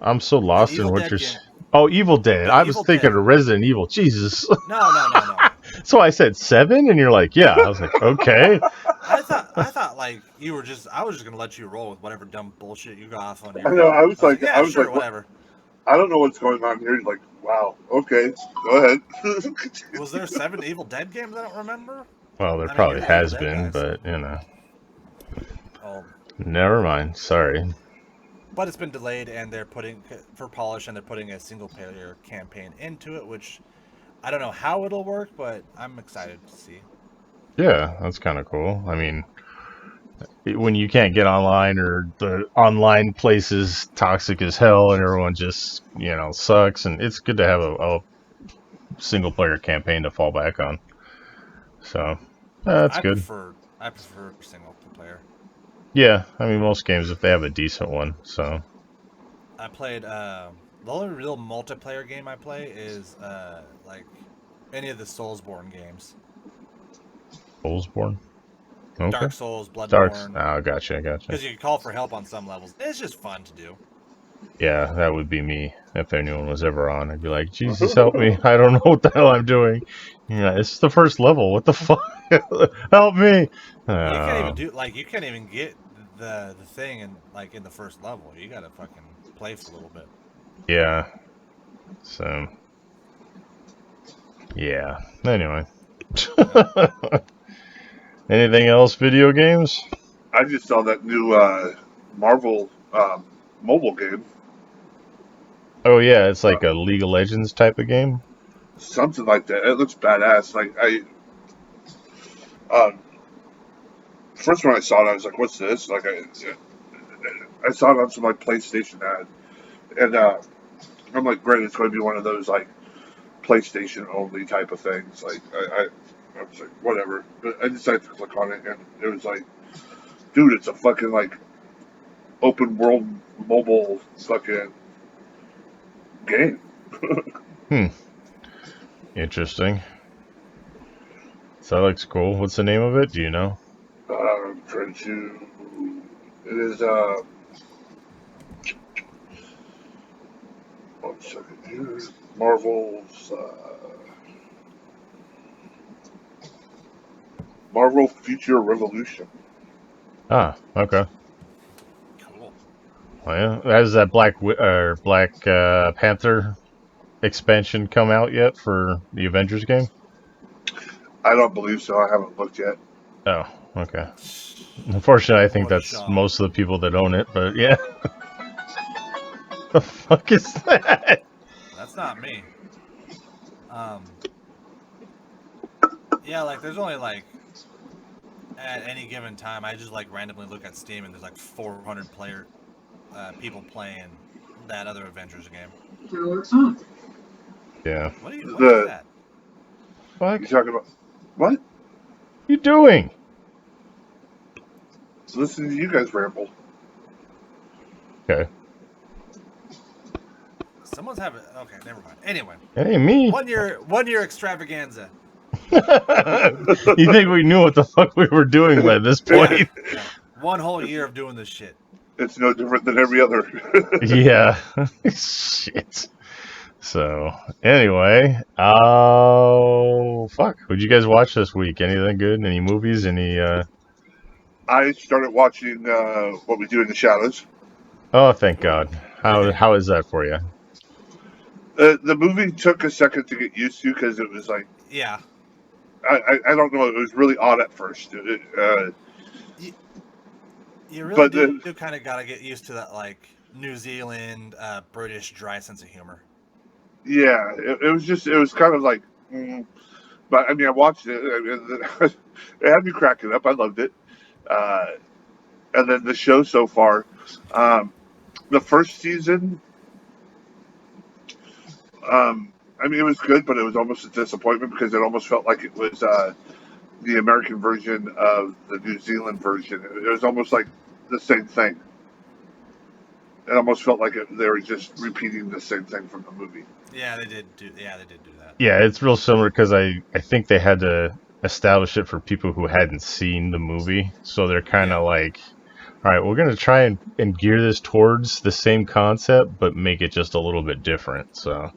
I'm so lost in what you're. Game. Oh, Evil Dead. I was Evil thinking Dead. of Resident Evil. Jesus. No. So I said 7, and you're like, yeah. I was like, okay. I thought like you were just. I was just gonna let you roll with whatever dumb bullshit you got off on your. I know. I was like, whatever. I don't know what's going on here. He's like, wow, okay, go ahead. Was there 7 Evil Dead games? I don't remember. Well, there probably has been, but you know. Oh. Never mind. Sorry. But it's been delayed, and they're putting for polish, and they're putting a single player campaign into it, which I don't know how it'll work, but I'm excited to see. Yeah, that's kind of cool. I mean, when you can't get online, or the online place is toxic as hell, and everyone just sucks, and it's good to have a single player campaign to fall back on. So that's good. I prefer single player. Yeah, I mean most games if they have a decent one. So I played the only real multiplayer game I play is like any of the Soulsborne games. Soulsborne? Okay. Dark Souls, Bloodborne. Oh, gotcha. Because you can call for help on some levels. It's just fun to do. Yeah, that would be me if anyone was ever on. I'd be like, Jesus, help me. I don't know what the hell I'm doing. Yeah, it's the first level. What the fuck? Help me. You can't even get the thing in the first level. You gotta fucking play for a little bit. Yeah. So. Yeah. Anyway. Anything else? Video games? I just saw that new Marvel mobile game. Oh yeah, it's like a League of Legends type of game. Something like that. It looks badass. Like first when I saw it, I was like, "What's this?" Like I saw it on some like PlayStation ad, and I'm like, "Great, it's going to be one of those like PlayStation only type of things." Like I was like, "Whatever," but I decided to click on it, and it was like, "Dude, it's a fucking like open world mobile fucking game." Interesting. So that looks cool. What's the name of it? Do you know? I'm trying to. It is 1 second here. Marvel's Marvel Future Revolution. Ah, okay. Cool. Well, yeah. Has that Black Panther expansion come out yet for the Avengers game? I don't believe so. I haven't looked yet. Oh, okay. Unfortunately, I think that's most of the people that own it, but yeah. The fuck is that? That's not me. Yeah, like there's only like at any given time, I just like randomly look at Steam and there's like 400 people playing that other Avengers game. Yeah. What is that? Fuck. You talking about what? You doing? Listen to you guys ramble. Okay. Someone's having. Okay, never mind. Anyway. It ain't me. 1 year extravaganza. You think we knew what the fuck we were doing by this point? Yeah. 1 whole year of doing this shit. It's no different than every other. Yeah. Shit. So, anyway. Oh, fuck. What'd you guys watch this week? Anything good? Any movies? Any, I started watching What We Do in the Shadows. Oh, thank God. How is that for you? The movie took a second to get used to because it was like... Yeah. I don't know. It was really odd at first. You really do kind of got to get used to that, like, New Zealand, British dry sense of humor. Yeah, it was kind of like... But, I mean, I watched it. It had me cracking up. I loved it. And then the show so far... the first season, I mean, it was good, but it was almost a disappointment because it almost felt like it was the American version of the New Zealand version. It was almost like the same thing. It almost felt like they were just repeating the same thing from the movie. Yeah, they did do that. Yeah, it's real similar because I think they had to establish it for people who hadn't seen the movie. So they're kind of like, all right, we're going to try and gear this towards the same concept, but make it just a little bit different. So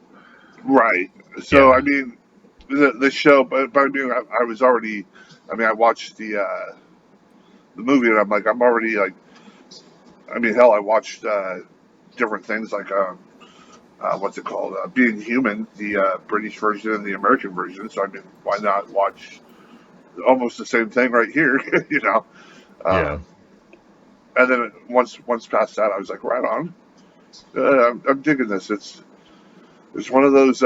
Right. So, Yeah. I mean, the show, but I mean, I was already, I mean, I watched the movie and I'm like, I'm already like, I mean, hell, I watched different things like, what's it called? Being Human, the British version and the American version. So, I mean, why not watch almost the same thing right here, you know? yeah. And then once past that, I was like, right on. I'm digging this. It's one of those.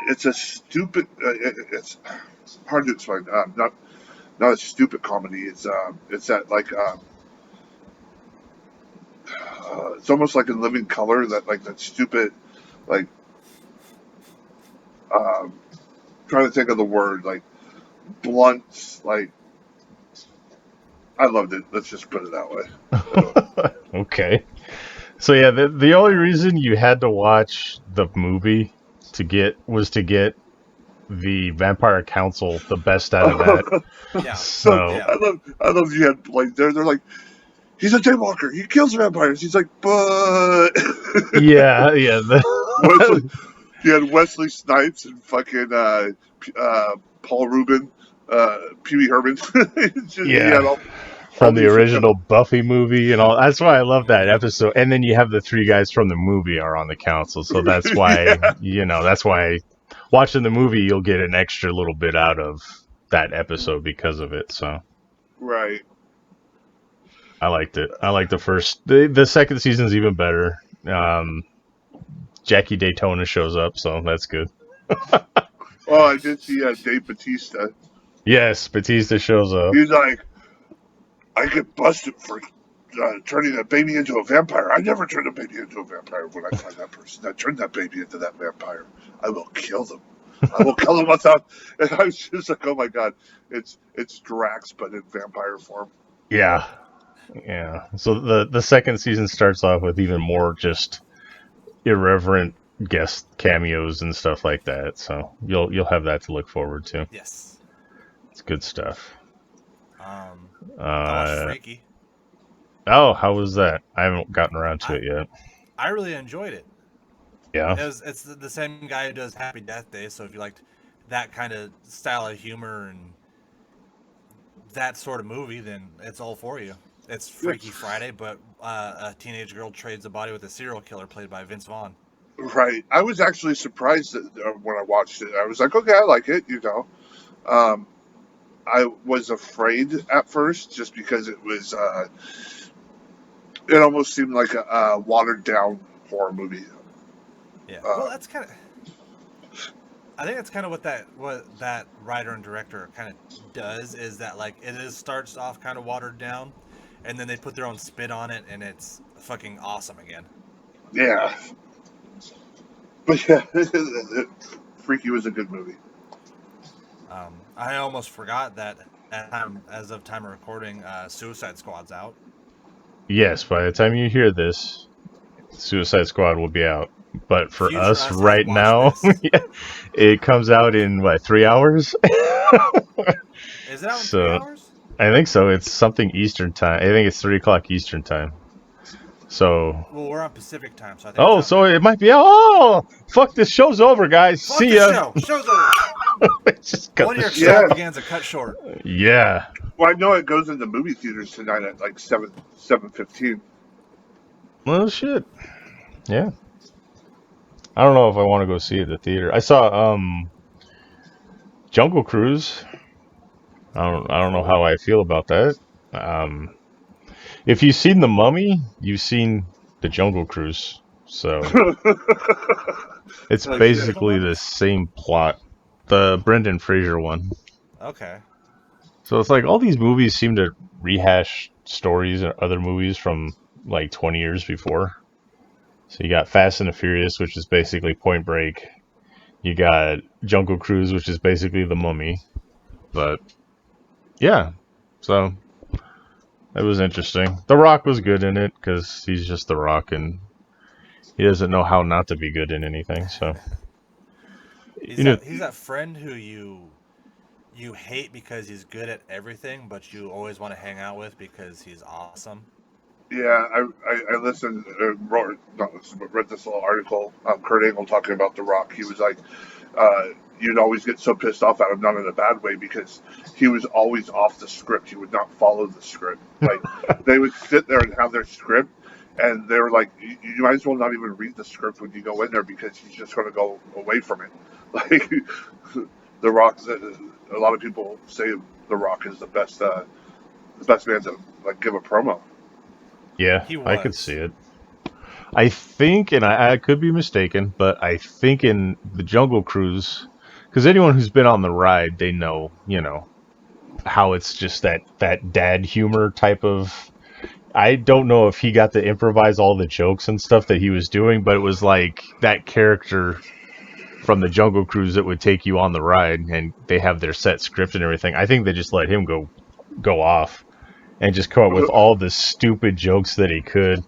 It's a stupid. It's hard to explain. Not a stupid comedy. It's that like. It's almost like in Living Color. That stupid, like. Trying to think of the word, like blunt, like. I loved it. Let's just put it that way. Okay. So yeah, the only reason you had to watch the movie was to get the Vampire Council the best out of that. Yeah. So Yeah. I love you had like they're like he's a daywalker. He kills vampires. He's like, but yeah. Wesley, you had Wesley Snipes and fucking Paul Rubin, Pee Wee Herman. You had all From the these- original Buffy movie and all. That's why I love that episode. And then you have the three guys from the movie are on the council. So that's why, that's why watching the movie, you'll get an extra little bit out of that episode because of it. So Right. I liked it. I liked the second season's even better. Jackie Daytona shows up, so that's good. Oh, I did see Dave Bautista. Yes, Batista shows up. He's like, I get busted for turning a baby into a vampire. I never turned a baby into a vampire. When I find that person that turned that baby into that vampire, I will kill them. I will kill them without. And I was just like, oh my god, it's Drax but in vampire form. Yeah. So the second season starts off with even more just irreverent guest cameos and stuff like that. So you'll have that to look forward to. Yes. It's good stuff. I watched Freaky. Oh, how was that? I haven't gotten around to it yet. I really enjoyed it. Yeah. It's the same guy who does Happy Death Day, so if you liked that kind of style of humor and that sort of movie, then it's all for you. It's Freaky Friday, but a teenage girl trades a body with a serial killer played by Vince Vaughn. Right. I was actually surprised that, when I watched it. I was like, okay, I like it. I was afraid at first just because it was. It almost seemed like a watered down horror movie. Yeah. Well, that's kind of. I think that's kind of what that writer and director kind of does, is that like starts off kind of watered down, and then they put their own spin on it, and it's fucking awesome again. Yeah. But yeah, Freaky was a good movie. I almost forgot that as of time of recording, Suicide Squad's out. Yes, by the time you hear this, Suicide Squad will be out. But for us right now, it comes out in 3 hours? Is it out in 3 hours? I think so. It's something Eastern time. I think it's 3 o'clock Eastern time. So. Well, we're on Pacific time, so I think. So it might be. Oh, fuck! This show's over, guys. Fuck See ya. Show's over. Just cut One of your the show. extravaganza cut short. Yeah. Well, I know it goes into movie theaters tonight at like 7:15. Well, shit. Yeah. I don't know if I want to go see it at the theater. I saw Jungle Cruise. I don't know how I feel about that. If you've seen The Mummy, you've seen The Jungle Cruise. So it's basically the same plot. The Brendan Fraser one. Okay. So it's like all these movies seem to rehash stories or other movies from like 20 years before. So you got Fast and the Furious, which is basically Point Break. You got Jungle Cruise, which is basically The Mummy. But yeah, so it was interesting. The Rock was good in it because he's just The Rock and he doesn't know how not to be good in anything. So He's that friend who you hate because he's good at everything, but you always want to hang out with because he's awesome. Yeah, I listened, read this little article, Kurt Angle talking about The Rock. He was like, you'd always get so pissed off at him, not in a bad way, because he was always off the script. He would not follow the script. Like, they would sit there and have their script, and they were like, you might as well not even read the script when you go in there, because he's just going to go away from it. Like, The Rock, a lot of people say The Rock is the best man to, like, give a promo. yeah, I could see it. I think, and I could be mistaken, but I think in the Jungle Cruise, because anyone who's been on the ride, they know, how it's just that dad humor type of. I don't know if he got to improvise all the jokes and stuff that he was doing, but it was like that character from the Jungle Cruise that would take you on the ride, and they have their set script and everything. I think they just let him go off and just come up with all the stupid jokes that he could.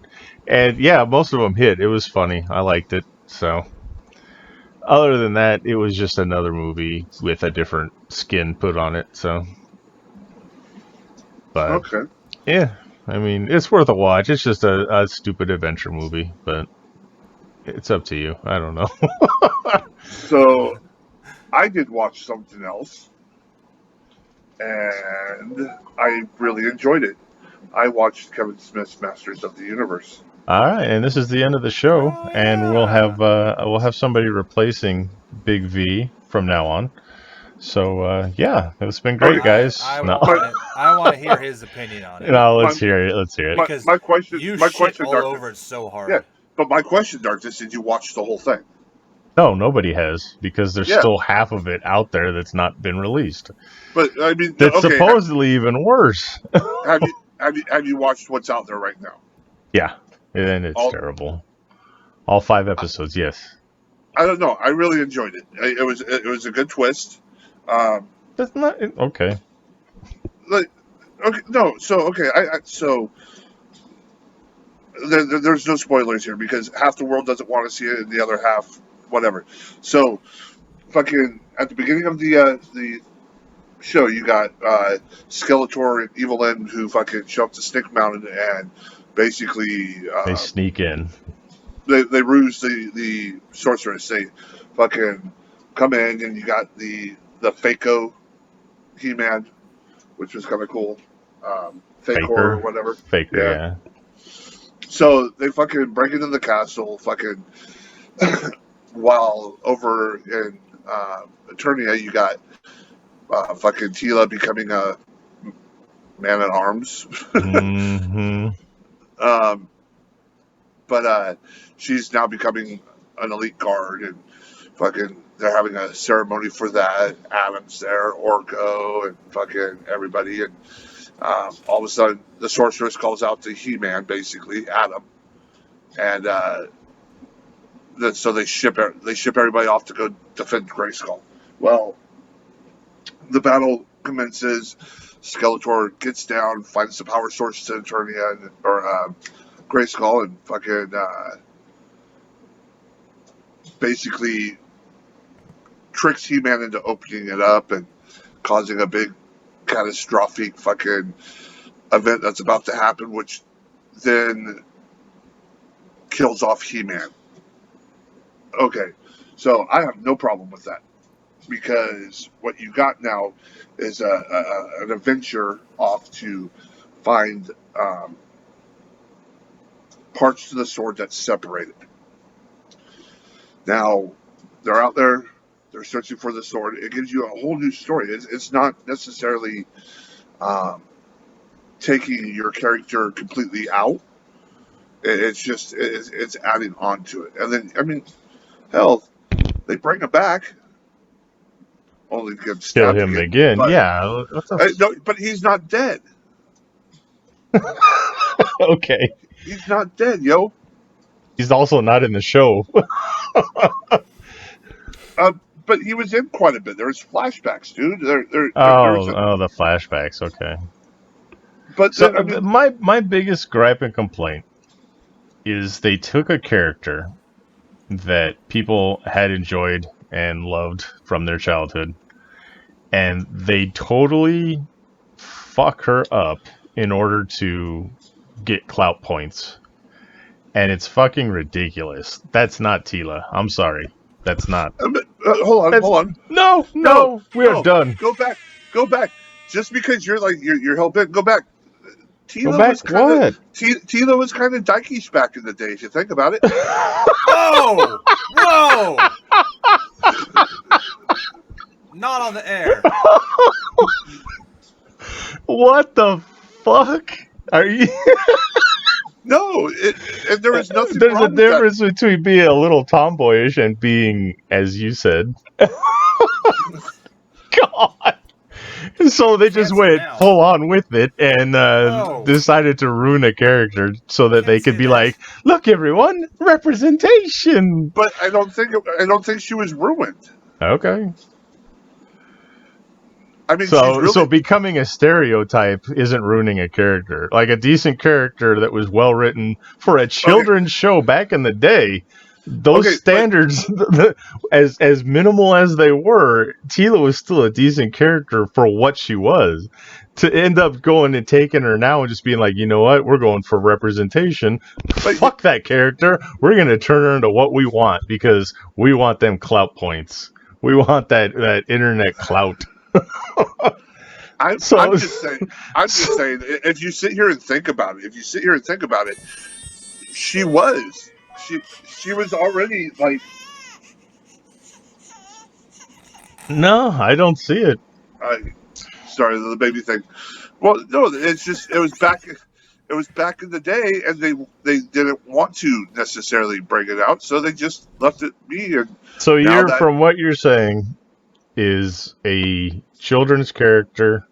And yeah, most of them hit. It was funny. I liked it. So other than that, it was just another movie with a different skin put on it. So, but Okay. yeah, I mean, it's worth a watch. It's just a stupid adventure movie, but it's up to you. I don't know. So I did watch something else, and I really enjoyed it. I watched Kevin Smith's Masters of the Universe. All right, and this is the end of the show, and we'll have somebody replacing Big V from now on. So yeah, it's been great, guys. I want to hear his opinion on it. No, let's hear it. Let's hear it. Because my question, you my shit question, all Darkness. over it so hard. Yeah, but my question, Darkness, did you watch the whole thing? No, nobody has, because there's still half of it out there that's not been released. But I mean, that's supposedly even worse. have you watched what's out there right now? Yeah, and it's terrible. All 5 episodes, yes. I don't know. I really enjoyed it. It was a good twist. That's not okay. Like, okay, no. So okay, so there's no spoilers here because half the world doesn't want to see it, and the other half, whatever. So, fucking at the beginning of the show, you got Skeletor and Evil Lyn who fucking show up to Snake Mountain and basically they sneak in. They ruse the sorceress. They fucking come in, and you got the Faco He-Man, which was kind of cool. Faker or whatever. Faker, yeah. So they fucking break into the castle, fucking while over in Eternia, you got fucking Tila becoming a man at arms. Mm-hmm. But she's now becoming an elite guard, and fucking they're having a ceremony for that. Adam's there, Orko, and fucking everybody, and all of a sudden the sorceress calls out to He-Man, basically Adam, and so they ship everybody off to go defend Grayskull. Well, the battle commences. Skeletor gets down, finds the power source to Eternia or Grayskull, and fucking basically tricks He-Man into opening it up and causing a big catastrophic fucking event that's about to happen, which then kills off He-Man. Okay, so I have no problem with that, because what you got now is an adventure off to find parts to the sword that's separated. Now, they're out there, they're searching for the sword. It gives you a whole new story. It's not necessarily taking your character completely out. It's just, it's adding on to it. And then, I mean, hell, they bring him back. Only to get Kill him again. But, yeah. no, but he's not dead. Okay. He's not dead, yo. He's also not in the show. But he was in quite a bit. There was flashbacks, dude. There was The flashbacks. Okay. but So then, I mean, my biggest gripe and complaint is they took a character that people had enjoyed and loved from their childhood, and they totally fuck her up in order to get clout points. And it's fucking ridiculous. That's not Tila. I'm sorry. That's not. hold on. No, we are done. Go back. Just because you're hell bent, go back. Go back what? Tila was kind of dykish back in the day, if you think about it. Whoa! Not on the air. What the fuck? Are you? No, and there was nothing. There's a difference between being a little tomboyish and being, as you said. God. So they just went full on with it and decided to ruin a character so that they could be like, "Look, everyone, representation." But I don't think she was ruined. Okay. I mean, so becoming a stereotype isn't ruining a character. Like a decent character that was well written for a children's show back in the day. Those standards, as minimal as they were, Tila was still a decent character for what she was. To end up going and taking her now and just being like, you know what, we're going for representation. Fuck that character. We're going to turn her into what we want because we want them clout points. We want that internet clout. I'm just saying. If you sit here and think about it, she was already like. No, I don't see it. Sorry, the baby thing. Well, no, it's just it was back in the day, and they didn't want to necessarily bring it out, so they just left it be. And so from what you're saying, is a children's character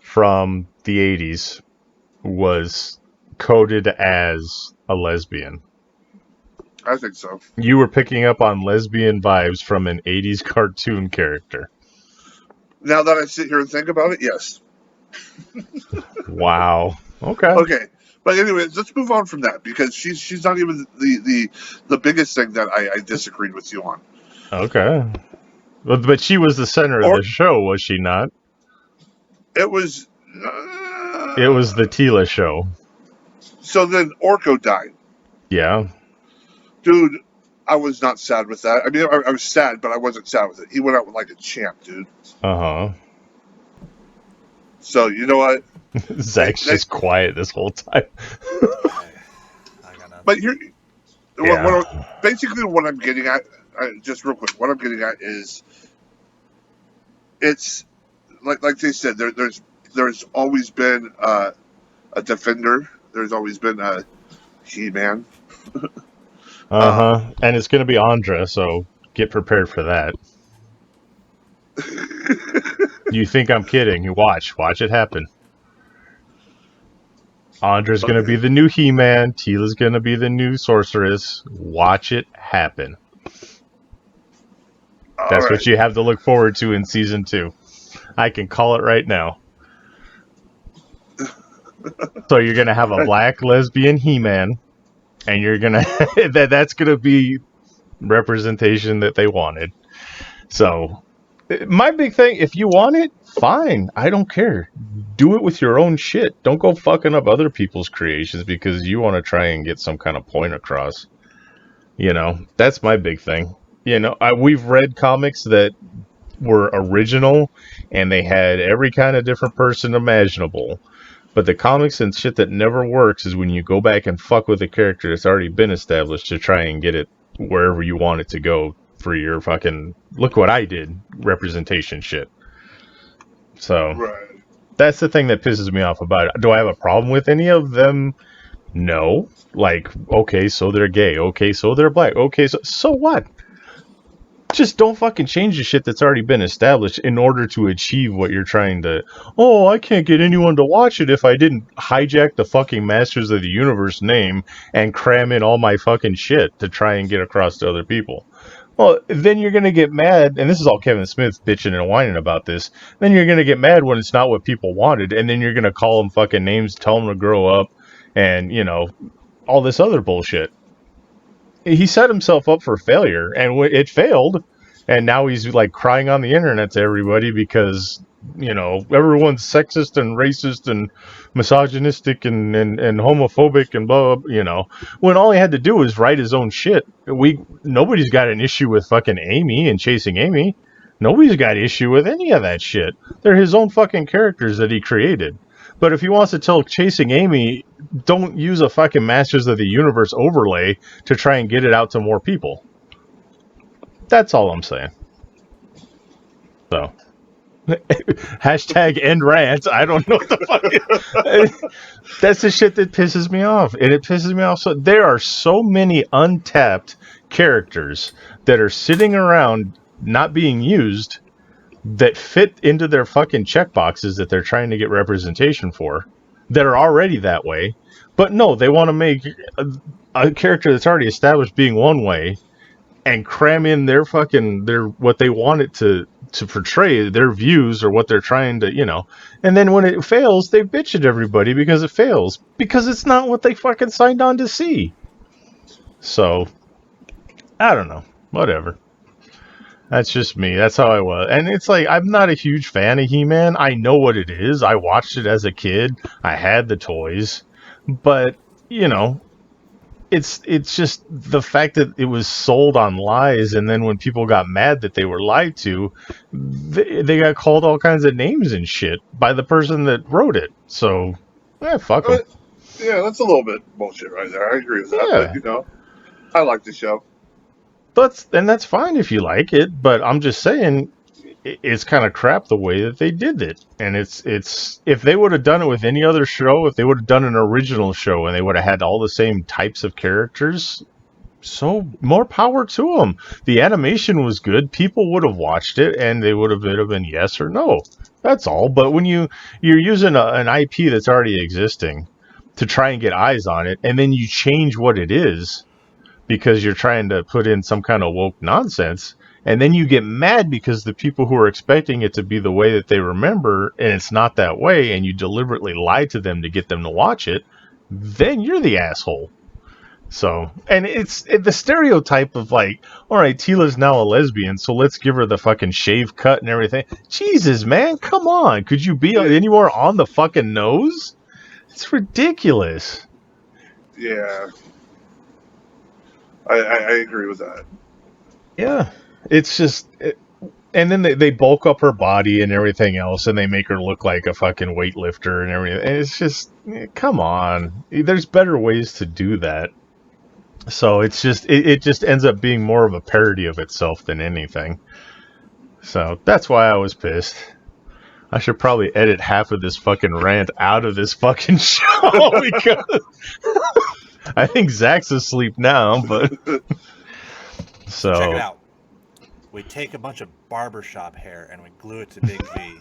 from the 80s was coded as a lesbian. I think so. You were picking up on lesbian vibes from an 80s cartoon character. Now that I sit here and think about it, yes. Wow. Okay. Okay. But anyways, let's move on from that because she's not even the biggest thing that I disagreed with you on. Okay. But she was the center of the show, was she not? It was. It was the Tila show. So then Orko died. Yeah. Dude, I was not sad with that. I mean, I was sad, but I wasn't sad with it. He went out with like a champ, dude. Uh-huh. So, you know what? Zach's just quiet this whole time. But here, basically what I'm getting at, just real quick, what I'm getting at is, it's, like they said, there's always been a defender. There's always been a He-Man. Uh-huh. And it's going to be Andra, so get prepared for that. You think I'm kidding? You watch it happen. Andra's going to be the new He-Man. Tila's going to be the new Sorceress. Watch it happen. That's what you have to look forward to in season 2. I can call it right now. So you're going to have a black lesbian He-Man, and you're going to... that's going to be representation that they wanted. So, my big thing, if you want it, fine. I don't care. Do it with your own shit. Don't go fucking up other people's creations because you want to try and get some kind of point across. You know, that's my big thing. You know, we've read comics that were original and they had every kind of different person imaginable. But the comics and shit that never works is when you go back and fuck with a character that's already been established to try and get it wherever you want it to go for your fucking, look what I did, representation shit. So, that's the thing that pisses me off about it. Do I have a problem with any of them? No. Like, okay, so they're gay. Okay, so they're black. Okay, so what? Just don't fucking change the shit that's already been established in order to achieve what you're trying to. Oh, I can't get anyone to watch it if I didn't hijack the fucking Masters of the Universe name and cram in all my fucking shit to try and get across to other people. Well, then you're going to get mad, and this is all Kevin Smith bitching and whining about this. Then you're going to get mad when it's not what people wanted, and then you're going to call them fucking names, tell them to grow up, and, you know, all this other bullshit. He set himself up for failure, and it failed, and now he's like crying on the internet to everybody because, you know, everyone's sexist and racist and misogynistic and homophobic and blah, blah, you know, when all he had to do was write his own shit. Nobody's got an issue with fucking Amy and Chasing Amy. Nobody's got issue with any of that shit. They're his own fucking characters that he created. But if he wants to tell Chasing Amy, don't use a fucking Masters of the Universe overlay to try and get it out to more people. That's all I'm saying. So, hashtag end rant. I don't know what the fuck. That's the shit that pisses me off. And it pisses me off. So there are so many untapped characters that are sitting around not being used that fit into their fucking checkboxes that they're trying to get representation for, that are already that way. But no, they want to make a character that's already established being one way and cram in their what they want it to portray, their views or what they're trying to, you know. And then when it fails, they bitch at everybody because it fails. Because it's not what they fucking signed on to see. So, I don't know. Whatever. That's just me. That's how I was. And it's like, I'm not a huge fan of He-Man. I know what it is. I watched it as a kid. I had the toys. But, you know, it's just the fact that it was sold on lies, and then when people got mad that they were lied to, they got called all kinds of names and shit by the person that wrote it. So, fuck them. Yeah, that's a little bit bullshit right there. I agree with that. Yeah. But, you know, I like the show. That's fine if you like it, but I'm just saying it's kind of crap the way that they did it. And it's if they would have done it with any other show, if they would have done an original show and they would have had all the same types of characters, so more power to them. The animation was good. People would have watched it and they would have been yes or no. That's all. But when you're using an IP that's already existing to try and get eyes on it, and then you change what it is because you're trying to put in some kind of woke nonsense, and then you get mad because the people who are expecting it to be the way that they remember, and it's not that way, and you deliberately lie to them to get them to watch it, then you're the asshole. So, and it's the stereotype of like, all right, Tila's now a lesbian, so let's give her the fucking shave cut and everything. Jesus, man, come on. Could you be any more on the fucking nose? It's ridiculous. Yeah. I agree with that. Yeah, it's just, and then they bulk up her body and everything else, and they make her look like a fucking weightlifter and everything. And it's just, come on, there's better ways to do that. So it's just, it just ends up being more of a parody of itself than anything. So that's why I was pissed. I should probably edit half of this fucking rant out of this fucking show because I think Zach's asleep now, but so check it out. We take a bunch of barbershop hair and we glue it to Big V,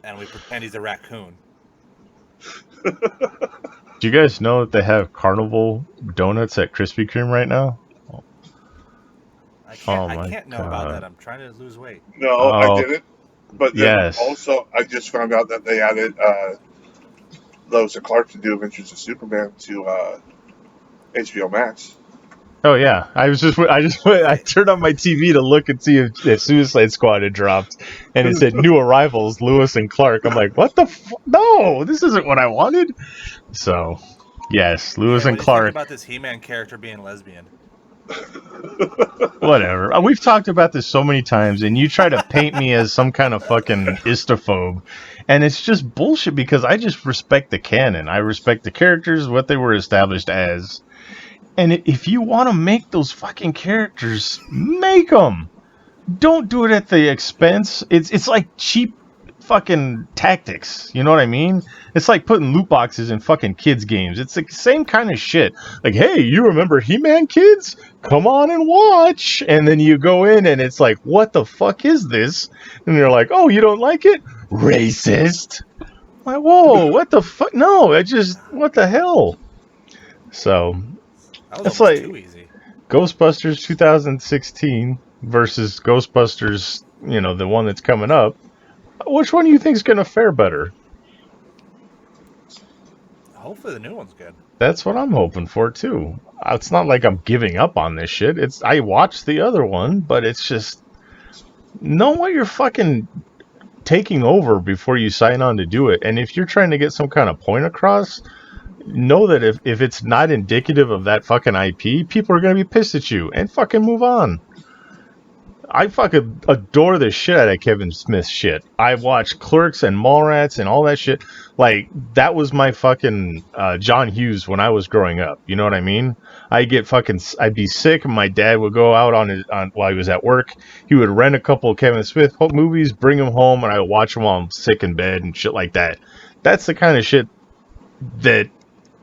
and we pretend he's a raccoon. Do you guys know that they have carnival donuts at Krispy Kreme right now? I can't know about that. I'm trying to lose weight. No, I didn't. But then also, I just found out that they added Lois and Clark to do Adventures of Superman to HBO Max. Oh yeah, I turned on my TV to look and see if Suicide Squad had dropped, and it said new arrivals, Lewis and Clark. I'm like, what the? No, this isn't what I wanted. So, yes, Lewis and Clark. What do you think about this He-Man character being lesbian? Whatever. We've talked about this so many times, and you try to paint me as some kind of fucking istophobe, and it's just bullshit because I just respect the canon. I respect the characters, what they were established as. And if you want to make those fucking characters, make them. Don't do it at the expense. It's like cheap fucking tactics. You know what I mean? It's like putting loot boxes in fucking kids games. It's the same kind of shit. Like, hey, you remember He-Man, kids? Come on and watch. And then you go in and it's like, what the fuck is this? And you're like, oh, you don't like it? Racist. I'm like, whoa, what the fuck? No, what the hell? So, it's like too easy. Ghostbusters 2016 versus Ghostbusters, the one that's coming up. Which one do you think is going to fare better? Hopefully the new one's good. That's what I'm hoping for, too. It's not like I'm giving up on this shit. I watched the other one, but it's just... know what you're fucking taking over before you sign on to do it. And if you're trying to get some kind of point across, know that if it's not indicative of that fucking IP, people are going to be pissed at you and fucking move on. I fucking adore the shit out of Kevin Smith's shit. I watched Clerks and Mallrats and all that shit. Like, that was my fucking John Hughes when I was growing up. You know what I mean? I'd be sick, and my dad would go out while he was at work. He would rent a couple of Kevin Smith movies, bring them home, and I would watch them while I'm sick in bed and shit like that. That's the kind of shit that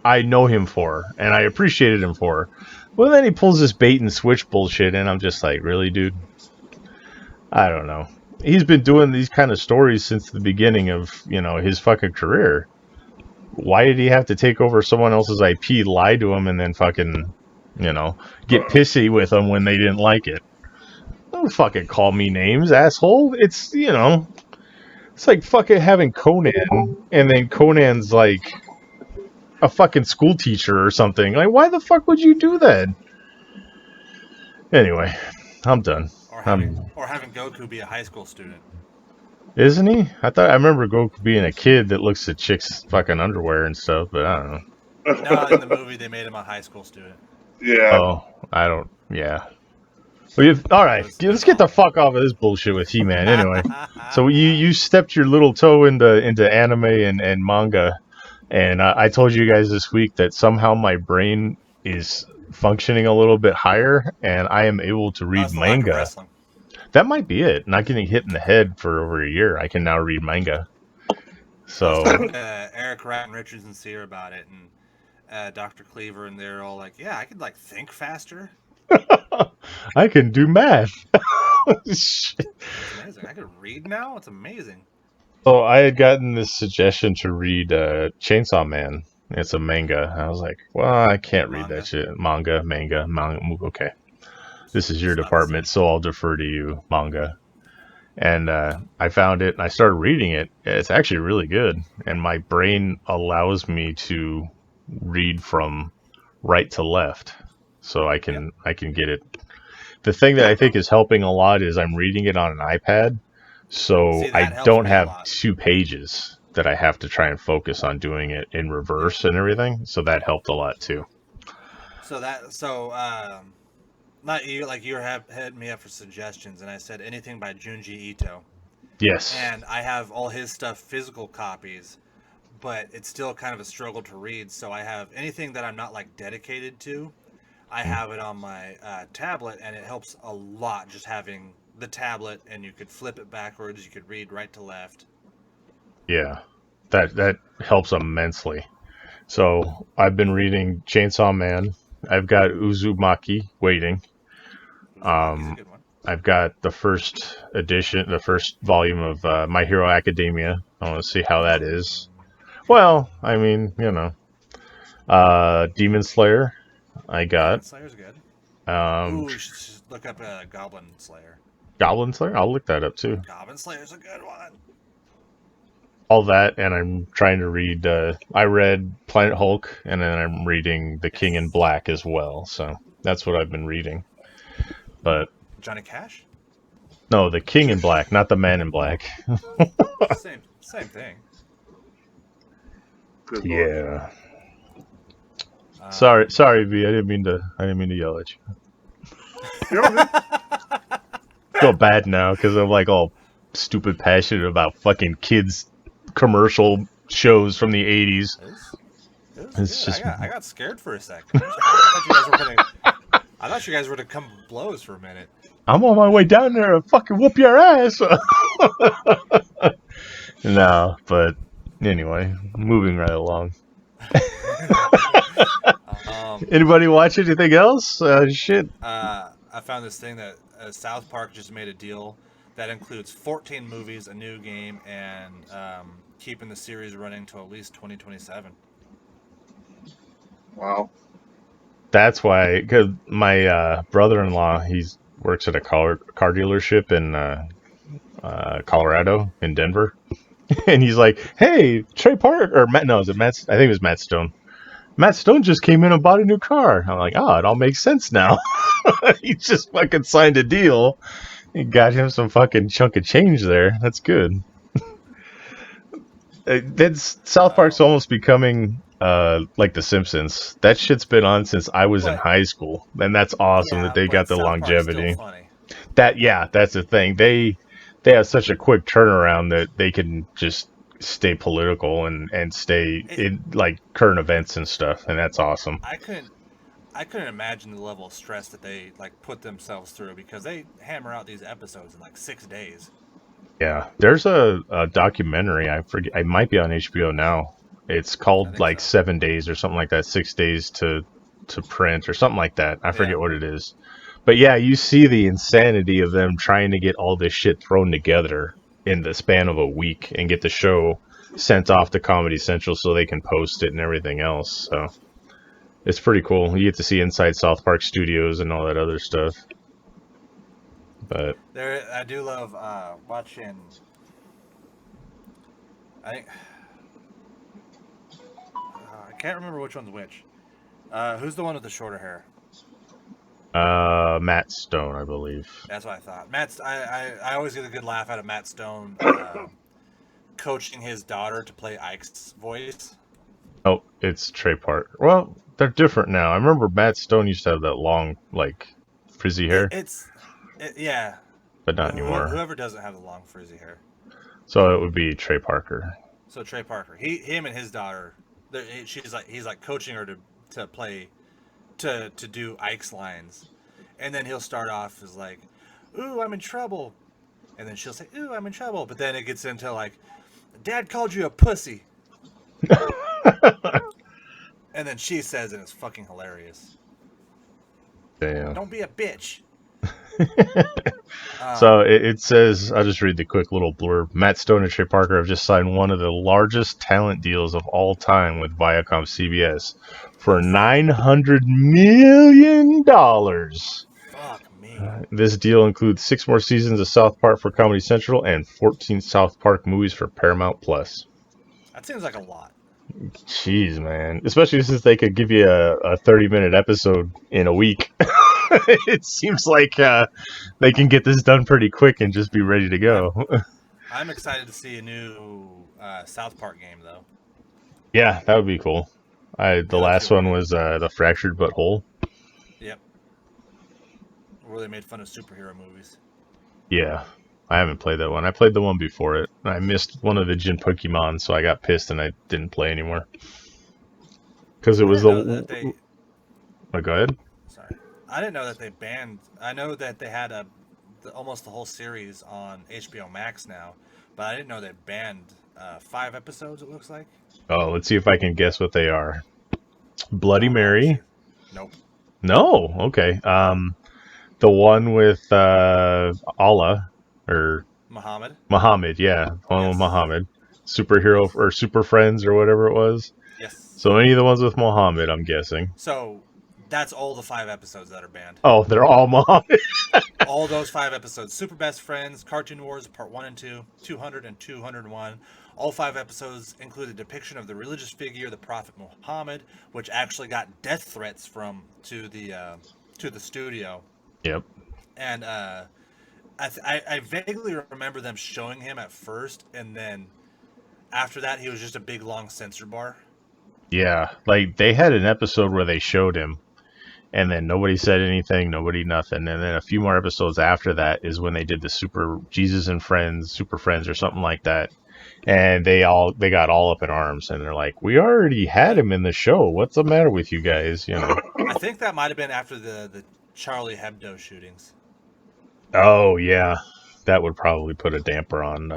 I know him for, and I appreciated him for. Well, then he pulls this bait and switch bullshit, and I'm just like, really, dude? I don't know. He's been doing these kind of stories since the beginning of, his fucking career. Why did he have to take over someone else's IP, lie to him, and then fucking, get pissy with them when they didn't like it? Don't fucking call me names, asshole. It's, it's like fucking having Conan, and then Conan's like a fucking school teacher or something. Like, why the fuck would you do that? Anyway, I'm done. Or having Goku be a high school student. Isn't he? I remember Goku being a kid that looks at chicks' fucking underwear and stuff, but I don't know. No, in the movie they made him a high school student. Yeah. Oh, yeah. Well, all right, let's get the fuck off of this bullshit with He-Man. Anyway, so you stepped your little toe into anime and manga, and I told you guys this week that somehow my brain is functioning a little bit higher, and I am able to read manga. That might be it. Not getting hit in the head for over a year, I can now read manga. So Eric Wright and Richard Sincere about it, and Dr. Cleaver, and they're all like, "Yeah, I could think faster. I can do math." Shit. It's amazing. I could read now. It's amazing. So I had gotten this suggestion to read Chainsaw Man. It's a manga. I was like, well, I can't read that shit. Manga. Okay. This is your department, so I'll defer to you, manga. And I found it, and I started reading it. It's actually really good. And my brain allows me to read from right to left. So I can get it. The thing that I think is helping a lot is I'm reading it on an iPad. So I don't have 2 pages that I have to try and focus on doing it in reverse and everything. So that helped a lot too. Not you, like you had me up for suggestions, and I said anything by Junji Ito. Yes. And I have all his stuff, physical copies, but it's still kind of a struggle to read. So I have anything that I'm not dedicated to, I have it on my tablet, and it helps a lot just having the tablet, and you could flip it backwards, you could read right to left. Yeah, that helps immensely. So I've been reading Chainsaw Man. I've got Uzumaki waiting. I've got the first edition, the first volume of My Hero Academia. I want to see how that is. Well, I mean, Demon Slayer. I got. Demon Slayer's good. You should look up Goblin Slayer. Goblin Slayer? I'll look that up too. Goblin Slayer's a good one. All that, and I'm trying to read. I read Planet Hulk, and then I'm reading The King in Black as well. So that's what I've been reading. But Johnny Cash? No, The King in Black, not the Man in Black. same thing. Good yeah. Sorry, V. I didn't mean to yell at you. I feel bad now because I'm all stupid passionate about fucking kids commercial shows from the 80s. It's just I got scared for a second. I thought you guys were to come blows for a minute. I'm on my way down there to fucking whoop your ass. No, but anyway, moving right along. Anybody watch anything else? Shit. I found this thing that South Park just made a deal that includes 14 movies, a new game, and keeping the series running to at least 2027. Wow. That's why, because my brother-in-law, he works at a car dealership in Colorado, in Denver, and he's like, "Hey, Trey Park or Matt? No, is it Matt? I think it was Matt Stone. Matt Stone just came in and bought a new car." I'm like, "Oh, it all makes sense now." He just fucking signed a deal. He got him some fucking chunk of change there. That's good. That's South Park's almost becoming like The Simpsons. That shit's been on since I was in high school, and that's awesome that they got the South Park's longevity. still funny. That's the thing. They have such a quick turnaround that they can just stay political and stay in like current events and stuff, and that's awesome. I couldn't imagine the level of stress that they like put themselves through because they hammer out these episodes in like 6 days. Yeah, there's a documentary. I forget. It might be on HBO now. It's called like 7 days or something like that. 6 days to print or something like that. I forget what it is. But yeah, you see the insanity of them trying to get all this shit thrown together in the span of a week and get the show sent off to Comedy Central so they can post it and everything else. So it's pretty cool. You get to see inside South Park Studios and all that other stuff. But I do love watching. I can't remember which one's which. Who's the one with the shorter hair? Matt Stone, I believe. That's what I thought. I always get a good laugh out of Matt Stone coaching his daughter to play Ike's voice. Oh, it's Trey Parker. Well, they're different now. I remember Matt Stone used to have that long, like, frizzy hair. Yeah. But not anymore. Whoever doesn't have the long frizzy hair. So it would be Trey Parker. So Trey Parker, him and his daughter, he's like coaching her to play, to do Ike's lines, and then he'll start off as like, "Ooh, I'm in trouble," and then she'll say, "Ooh, I'm in trouble," but then it gets into like, "Dad called you a pussy," and then she says, and it's fucking hilarious. Damn. Don't be a bitch. So it says, I'll just read the quick little blurb. Matt Stone and Trey Parker have just signed one of the largest talent deals of all time with Viacom CBS for $900 million. Fuck me. This deal includes 6 more seasons of South Park for Comedy Central and 14 South Park movies for Paramount Plus. That seems like a lot. Jeez, man. Especially since they could give you a 30-minute episode in a week. It seems like they can get this done pretty quick and just be ready to go. I'm excited to see a new South Park game, though. Yeah, that would be cool. The last one was the Fractured But Whole. Yep. Where they made fun of superhero movies. Yeah. I haven't played that one. I played the one before it. I missed one of the Jin Pokemon, so I got pissed and I didn't play anymore. Because it was the... Oh, go ahead. Sorry. I didn't know that they banned... I know that they had almost the whole series on HBO Max now, but I didn't know they banned 5 episodes, it looks like. Oh, let's see if I can guess what they are. Bloody Mary. Nope. No? Okay. The one with Allah. Or Muhammad, yeah. One with Muhammad. Superhero or Super Friends or whatever it was. Yes. So any of the ones with Muhammad, I'm guessing. So that's all the 5 episodes that are banned. Oh, they're all Muhammad. All those 5 episodes. Super Best Friends, Cartoon Wars Part 1 and 2, 200 and 201. All 5 episodes include a depiction of the religious figure, the Prophet Muhammad, which actually got death threats to the studio. Yep. And I vaguely remember them showing him at first, and then after that, he was just a big, long censor bar. Yeah, like, they had an episode where they showed him, and then nobody said anything, nothing, and then a few more episodes after that is when they did the Super Jesus and Friends, Super Friends, or something like that, and they got all up in arms, and they're like, we already had him in the show, what's the matter with you guys, you know? I think that might have been after the Charlie Hebdo shootings. Oh, yeah. That would probably put a damper on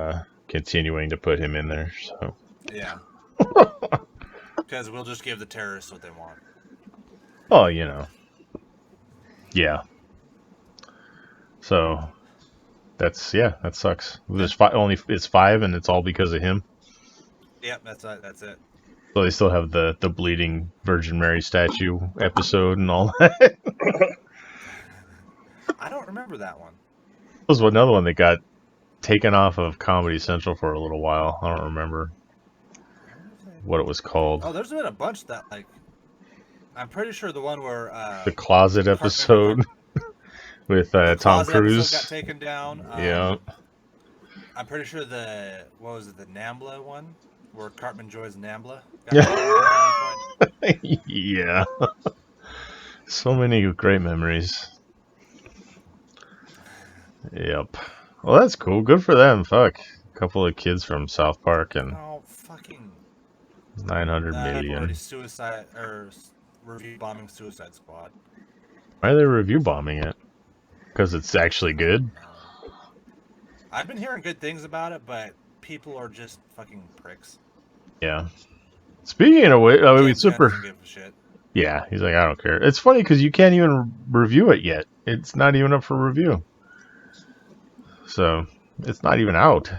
continuing to put him in there. So Yeah. Because we'll just give the terrorists what they want. Oh, yeah. So that sucks. There's it's 5, and it's all because of him. Yep, that's it. So they still have the bleeding Virgin Mary statue episode and all that. I don't remember that one. There was another one that got taken off of Comedy Central for a little while. I don't remember what it was called. Oh, there's been a bunch that I'm pretty sure the one where the closet episode with Tom Cruise got taken down. Yeah. I'm pretty sure the Nambla one where Cartman joins Nambla. Yeah. So many great memories. Yep. Well, that's cool. Good for them. Fuck. A couple of kids from South Park and 900 million. Already suicide or review bombing Suicide Squad. Why are they review bombing it? Because it's actually good? I've been hearing good things about it, but people are just fucking pricks. Yeah. Speaking of which, Doesn't give a shit. Yeah, he's like, I don't care. It's funny because you can't even review it yet. It's not even up for review. So, it's not even out.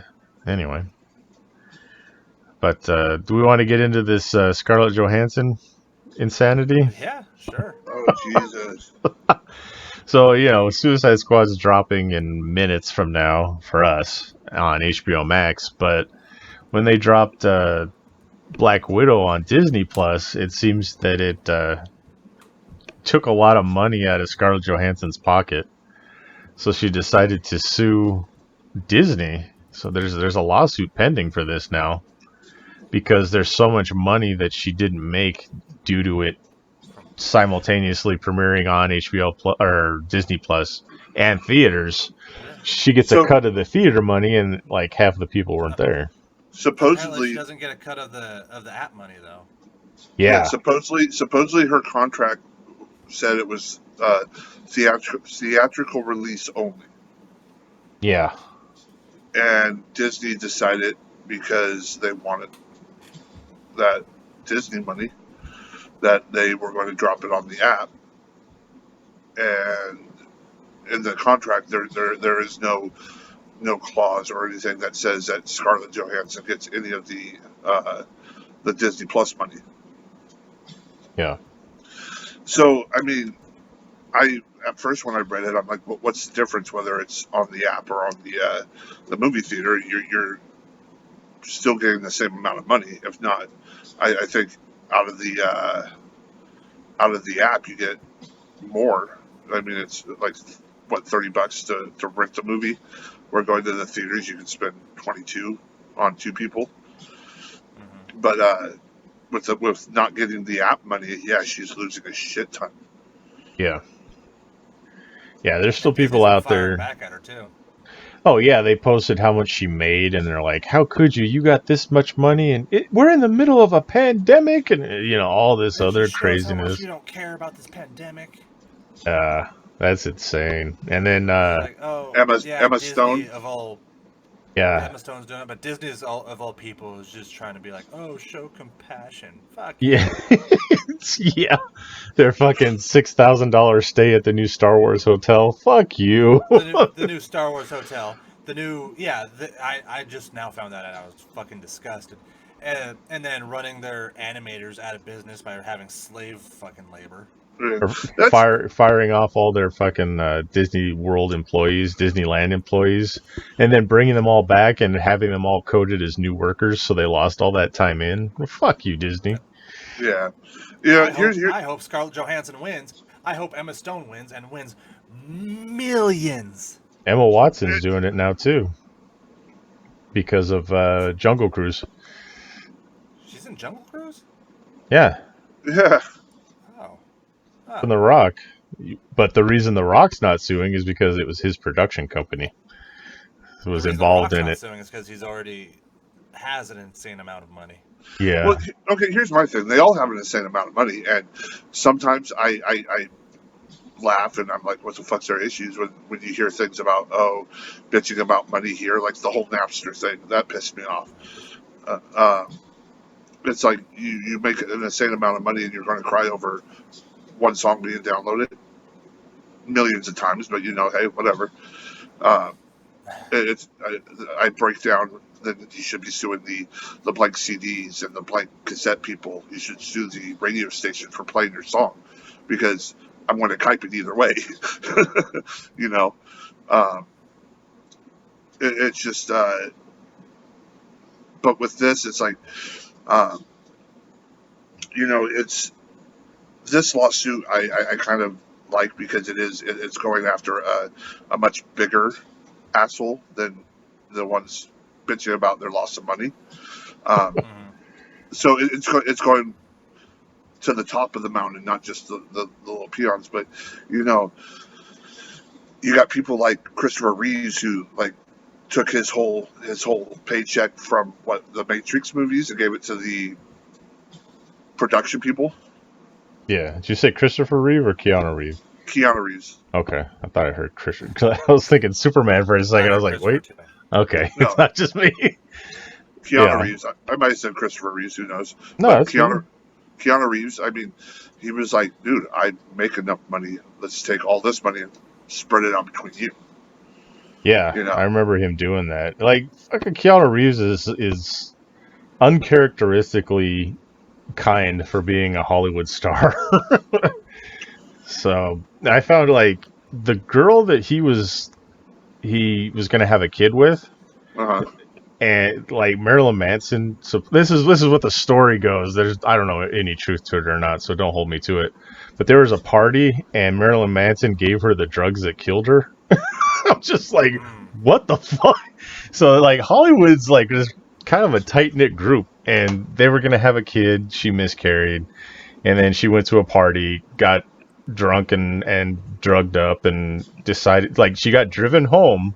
Anyway. But, do we want to get into this Scarlett Johansson insanity? Yeah, sure. Oh, Jesus. So, Suicide Squad is dropping in minutes from now for us on HBO Max. But when they dropped Black Widow on Disney Plus, it seems that it took a lot of money out of Scarlett Johansson's pocket. So she decided to sue Disney. So there's a lawsuit pending for this now because there's so much money that she didn't make due to it simultaneously premiering on HBO or Disney Plus and theaters. She gets a cut of the theater money, and like half the people weren't there. Supposedly, she doesn't get a cut of the app money though. Yeah. Supposedly her contract said it was theatrical release only. Yeah. And Disney decided because they wanted that Disney money that they were going to drop it on the app. And in the contract, there is no clause or anything that says that Scarlett Johansson gets any of the Disney Plus money. Yeah. So, I mean, at first when I read it, I'm like, well, what's the difference whether it's on the app or on the movie theater? You're still getting the same amount of money. If not, I think out of the app you get more. I mean, it's like what, $30 to rent the movie. We're going to the theaters. You can spend $22 on 2 people. Mm-hmm. But with not getting the app money, yeah, she's losing a shit ton. Yeah. Yeah, there's still people out there. Back at her too. Oh yeah, they posted how much she made, and they're like, "How could you? You got this much money, and we're in the middle of a pandemic, and all this other craziness." How much you don't care about this pandemic. That's insane. And then Emma Stone of all. Yeah. Emma Stone's doing it, but Disney of all people is just trying to be like, oh, show compassion. Fuck yeah. Yeah. Their fucking $6,000 stay at the new Star Wars hotel. Fuck you. the new Star Wars hotel. I just now found that out. I was fucking disgusted. And then running their animators out of business by having slave fucking labor. Firing off all their fucking Disney World employees, Disneyland employees, and then bringing them all back and having them all coded as new workers, so they lost all that time in. Well, fuck you, Disney. Yeah. I hope Scarlett Johansson wins. I hope Emma Stone wins and wins millions. Emma Watson's doing it now too, because of Jungle Cruise. She's in Jungle Cruise? Yeah. Yeah. From The Rock, but the reason The Rock's not suing is because it was his production company who was involved in it. Suing is because he's already has an insane amount of money. Yeah. Well, okay. Here's my thing. They all have an insane amount of money, and sometimes I laugh, and I'm like, what the fuck's their issues when you hear things about, bitching about money here, like the whole Napster thing, that pissed me off. It's like you make an insane amount of money and you're going to cry over one song being downloaded millions of times, but hey, whatever. I break down that you should be suing the blank CDs and the blank cassette people. You should sue the radio station for playing your song, because I'm going to type it either way. It's just, but with this, it's like, it's this lawsuit I kind of like, because it's going after a much bigger asshole than the ones bitching about their loss of money. So it's going to the top of the mountain, not just the little peons. But you got people like Christopher Reeves, who like took his whole paycheck from the Matrix movies and gave it to the production people. Yeah, did you say Christopher Reeve or Keanu Reeves? Keanu Reeves. Okay, I thought I heard Christian. I was thinking Superman for a second. I was like, wait, okay, no. It's not just me. Keanu Reeves. I might have said Christopher Reeves. Who knows? No, but that's Keanu Reeves. I mean, he was like, dude, I make enough money. Let's take all this money and spread it out between you. Yeah, I remember him doing that. Like, fucking Keanu Reeves is uncharacteristically kind for being a Hollywood star. So I found like the girl that he was going to have a kid with, and like Marilyn Manson. So this is what the story goes. I don't know any truth to it or not, so don't hold me to it. But there was a party, and Marilyn Manson gave her the drugs that killed her. I'm just like, what the fuck? So like Hollywood's like this kind of a tight knit group, and they were going to have a kid. She miscarried, and then she went to a party, got drunk and drugged up, and decided, like, she got driven home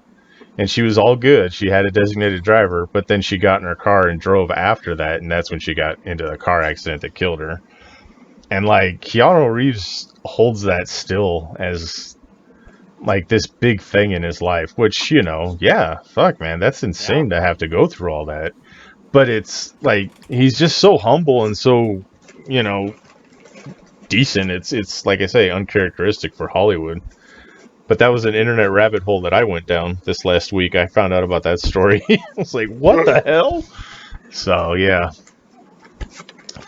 and she was all good. She had a designated driver, but then she got in her car and drove after that, and that's when she got into the car accident that killed her. And like Keanu Reeves holds that still as like this big thing in his life, which, yeah, fuck man, that's insane to have to go through all that. But it's like he's just so humble and so, decent. It's like I say, uncharacteristic for Hollywood. But that was an internet rabbit hole that I went down this last week. I found out about that story. I was like, what the hell? So yeah,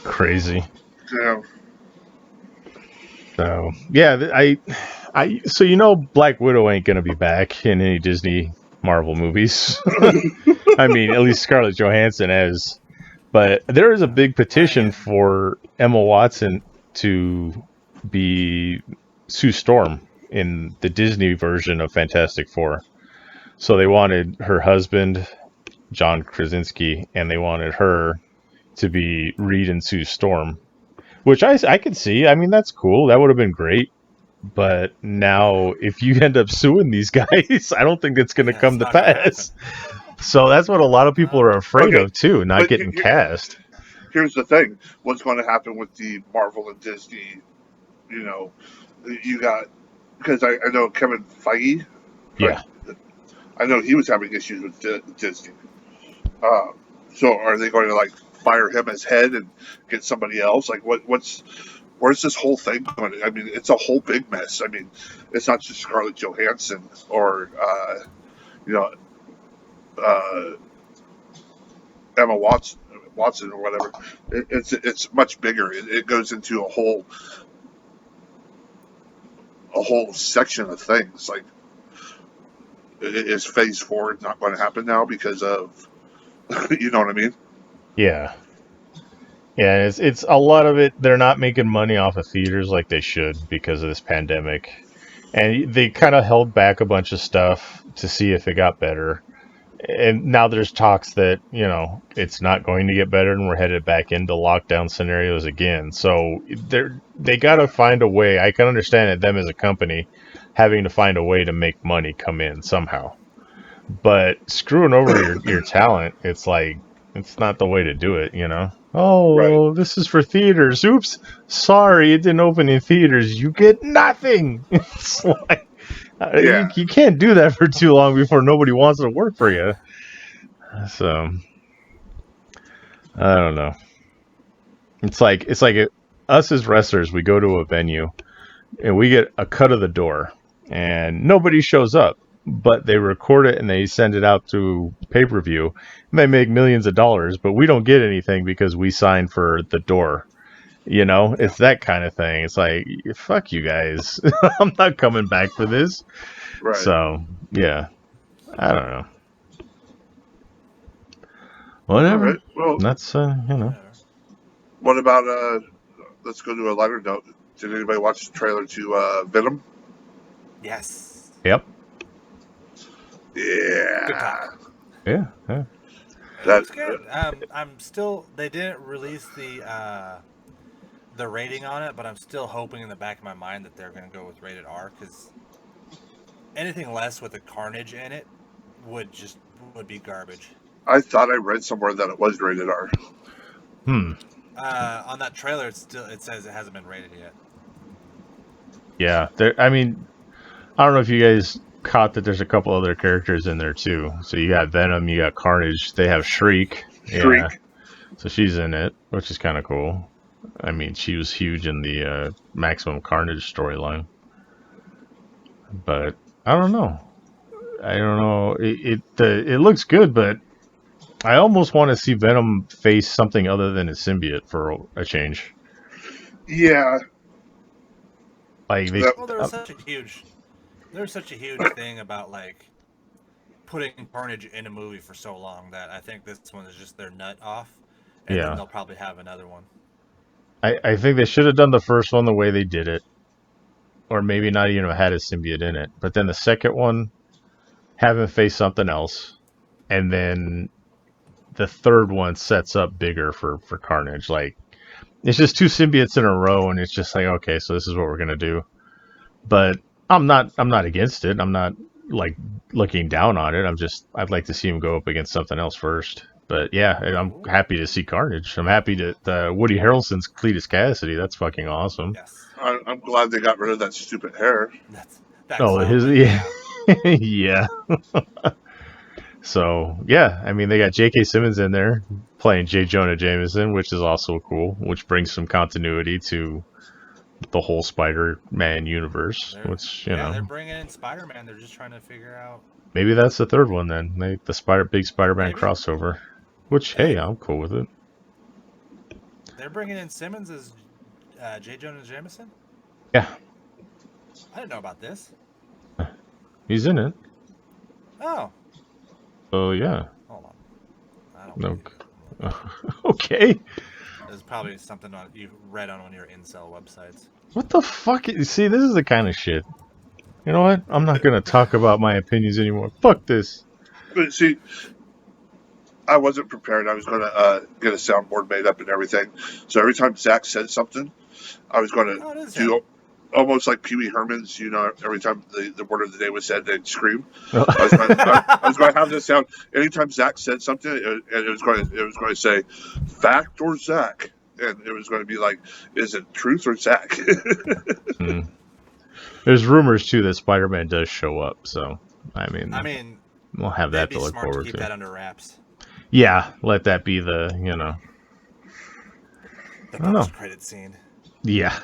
crazy. Yeah. So yeah, so Black Widow ain't gonna be back in any Disney Marvel movies. I mean, at least Scarlett Johansson is. But there is a big petition for Emma Watson to be Sue Storm in the Disney version of Fantastic Four. So they wanted her husband, John Krasinski, and they wanted her to be Reed and Sue Storm, which I could see. I mean, that's cool. That would have been great. But now, if you end up suing these guys, I don't think it's going to come to pass. So that's what a lot of people are afraid of, too, not getting cast. Here's the thing. What's going to happen with the Marvel and Disney, you got... Because I know Kevin Feige. Yeah. I know he was having issues with Disney. So are they going to, like, fire him as head and get somebody else? Like, where's this whole thing going? I mean, it's a whole big mess. I mean, it's not just Scarlett Johansson or, Emma Watson or whatever. It's much bigger. It goes into a whole section of things. Like, is Phase 4 not going to happen now because of, you know what I mean? Yeah. Yeah, it's a lot of it. They're not making money off of theaters like they should because of this pandemic. And they kind of held back a bunch of stuff to see if it got better. And now there's talks that, it's not going to get better and we're headed back into lockdown scenarios again. So they got to find a way. I can understand that them as a company having to find a way to make money come in somehow. But screwing over your talent, it's like, it's not the way to do it, you know. Oh, this is for theaters. Oops, sorry, it didn't open in theaters. You get nothing. It's like you can't do that for too long before nobody wants to work for you. So I don't know. It's like us as wrestlers, we go to a venue and we get a cut of the door, and nobody shows up. But they record it and they send it out to pay-per-view, and they make millions of dollars, but we don't get anything because we signed for the door. You know, it's that kind of thing. It's like, fuck you guys. I'm not coming back for this. Right. So, yeah. I don't know. Whatever. Right. Well, that's, What about, let's go to a lighter note. Did anybody watch the trailer to Venom? Yes. Yep. Yeah. Yeah. That's good. I'm still. They didn't release the rating on it, but I'm still hoping in the back of my mind that they're going to go with rated R, because anything less with a carnage in it would be garbage. I thought I read somewhere that it was rated R. On that trailer, it says it hasn't been rated yet. Yeah. I mean, I don't know if you guys caught that there's a couple other characters in there too. So you got Venom, you got Carnage, they have Shriek. Yeah. So she's in it, which is kind of cool. I mean, she was huge in the Maximum Carnage storyline. But I don't know. It looks good, but I almost want to see Venom face something other than a symbiote for a change. Yeah. Like there was such a huge thing about like putting Carnage in a movie for so long that I think this one is just their nut off, and then they'll probably have another one. I think they should have done the first one the way they did it, or maybe not even had a symbiote in it. But then the second one, have him face something else, and then the third one sets up bigger for Carnage. Like, it's just two symbiotes in a row, and it's just like, okay, so this is what we're gonna do. But I'm not against it. I'm not like looking down on it. I'd like to see him go up against something else first. But yeah, I'm happy to see Carnage. I'm happy that Woody Harrelson's Cletus Cassidy. That's fucking awesome. Yes. I'm glad they got rid of that stupid hair. Yeah. So yeah, I mean, they got J.K. Simmons in there playing J. Jonah Jameson, which is also cool, which brings some continuity to the whole Spider-Man universe. They're bringing in Spider-Man. They're just trying to figure out. Maybe that's the third one then. The big Spider-Man crossover. Which, hey, I'm cool with it. They're bringing in Simmons as J. Jonah Jameson? Yeah. I didn't know about this. He's in it. Oh. Oh, yeah. Hold on. I don't know. Okay. There's probably something you read on one of your incel websites. What the fuck? See, this is the kind of shit. You know what? I'm not going to talk about my opinions anymore. Fuck this. But see, I wasn't prepared. I was going to get a soundboard made up and everything. So every time Zach said something, I was going to do almost like Pee Wee Herman's, you know, every time the word of the day was said, they'd scream. I was going to have this sound. Anytime Zach said something, it was going to say, fact or Zach? And it was going to be like, is it truth or Zach? There's rumors, too, that Spider-Man does show up. So, I mean we'll have that to look forward to. Keep that under wraps. Yeah, let that be the, the post-credit scene. Yeah.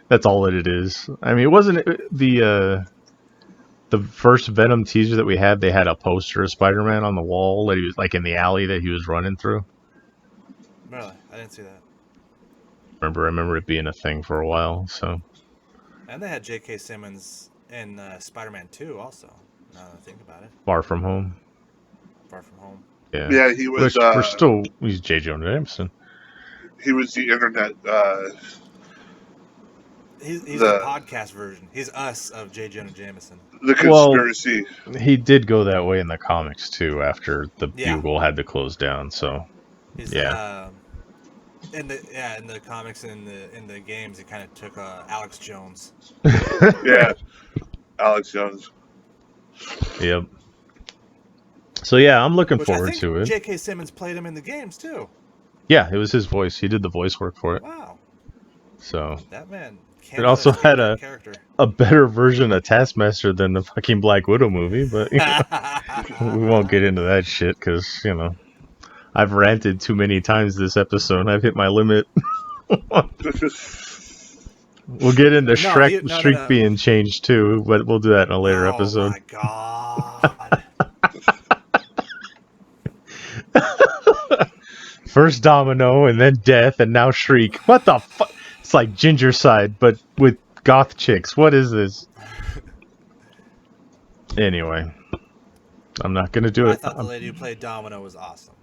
That's all that it is. I mean, it wasn't the first Venom teaser that we had. They had a poster of Spider-Man on the wall that he was like in the alley that he was running through. Really, I didn't see that. I remember it being a thing for a while. So. And they had J.K. Simmons in Spider-Man 2 also. Now that I think about it. Far From Home. Yeah. Yeah, he was. He's J. Jonah Jameson. He was the internet. He's the podcast version. He's us of J. Jonah Jameson. The conspiracy. Well, he did go that way in the comics too. After the Bugle had to close down, so he's, in the comics and in the games, it kind of took Alex Jones. Yeah, Alex Jones. Yep. So yeah, I'm looking Which forward I think to it. J.K. Simmons played him in the games too. Yeah, it was his voice. He did the voice work for it. Wow, So that man it cannot also escape had that character. a better version of Taskmaster than the fucking Black Widow movie, but you know, we won't get into that shit because, you know, I've ranted too many times this episode. I've hit my limit. We'll get into Shriek being changed too, but we'll do that in a later episode. Oh my god. First Domino, and then Death, and now Shriek. What the fuck? It's like Ginger Side, but with goth chicks. What is this? Anyway, I'm not gonna do it. I thought the lady who played Domino was awesome.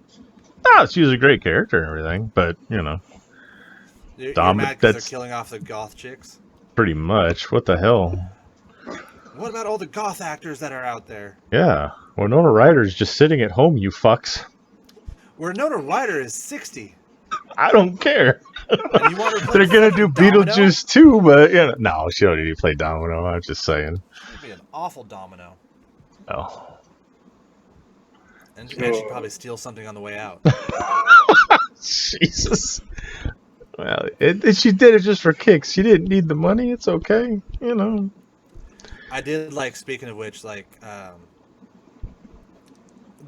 Oh, she was a great character and everything, but you know, You're mad because they're killing off the goth chicks? Pretty much. What the hell? What about all the goth actors that are out there? Yeah, Winona Ryder's just sitting at home, you fucks. Winona Ryder is 60. I don't care. And you want her to They're gonna do Beetlejuice too, but you know, no, she don't need to play Domino. I'm just saying. She'd be an awful Domino. Oh. And she'd probably steal something on the way out. Jesus. Well, she did it just for kicks. She didn't need the money. It's okay, you know. I did like. Speaking of which, like, I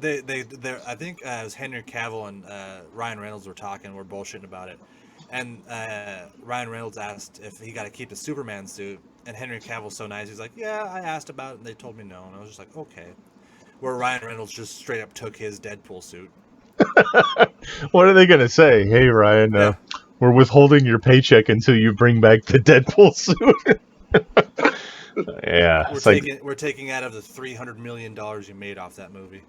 think it was Henry Cavill and Ryan Reynolds were talking. We're bullshitting about it, and Ryan Reynolds asked if he got to keep the Superman suit, and Henry Cavill's so nice. He's like, "Yeah, I asked about it, and they told me no." And I was just like, "Okay." Where Ryan Reynolds just straight up took his Deadpool suit. What are they gonna say? Hey, Ryan, we're withholding your paycheck until you bring back the Deadpool suit. Yeah, we're taking out of the $300 million you made off that movie.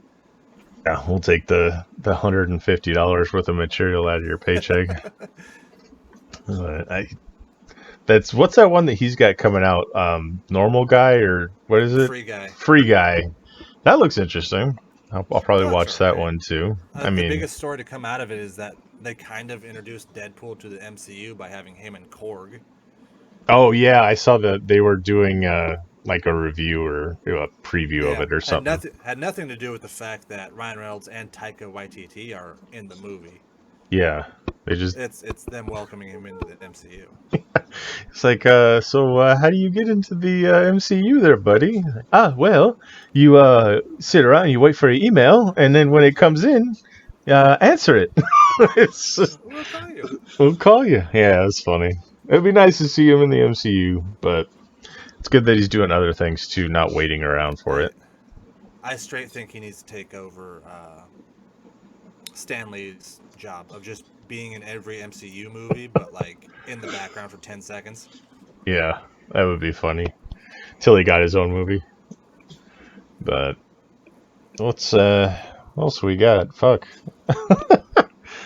Yeah, we'll take the $150 worth of material out of your paycheck. What's that one that he's got coming out? Normal Guy, or what is it? Free Guy. That looks interesting. I'll probably watch that one too. The biggest story to come out of it is that they kind of introduced Deadpool to the MCU by having him and Korg. Oh yeah, I saw that they were doing like a review or a preview of it or something. Had nothing to do with the fact that Ryan Reynolds and Taika Waititi are in the movie. Yeah, they just it's them welcoming him into the MCU. It's like, so how do you get into the MCU there, buddy? Well, you sit around and you wait for an email, and then when it comes in, answer it. We'll call you. Yeah, that's funny. It'd be nice to see him in the MCU, but it's good that he's doing other things too, not waiting around for it. I straight think he needs to take over Stan Lee's job of just being in every MCU movie, but like in the background for 10 seconds. Yeah, that would be funny. Till he got his own movie. But what else we got? Fuck.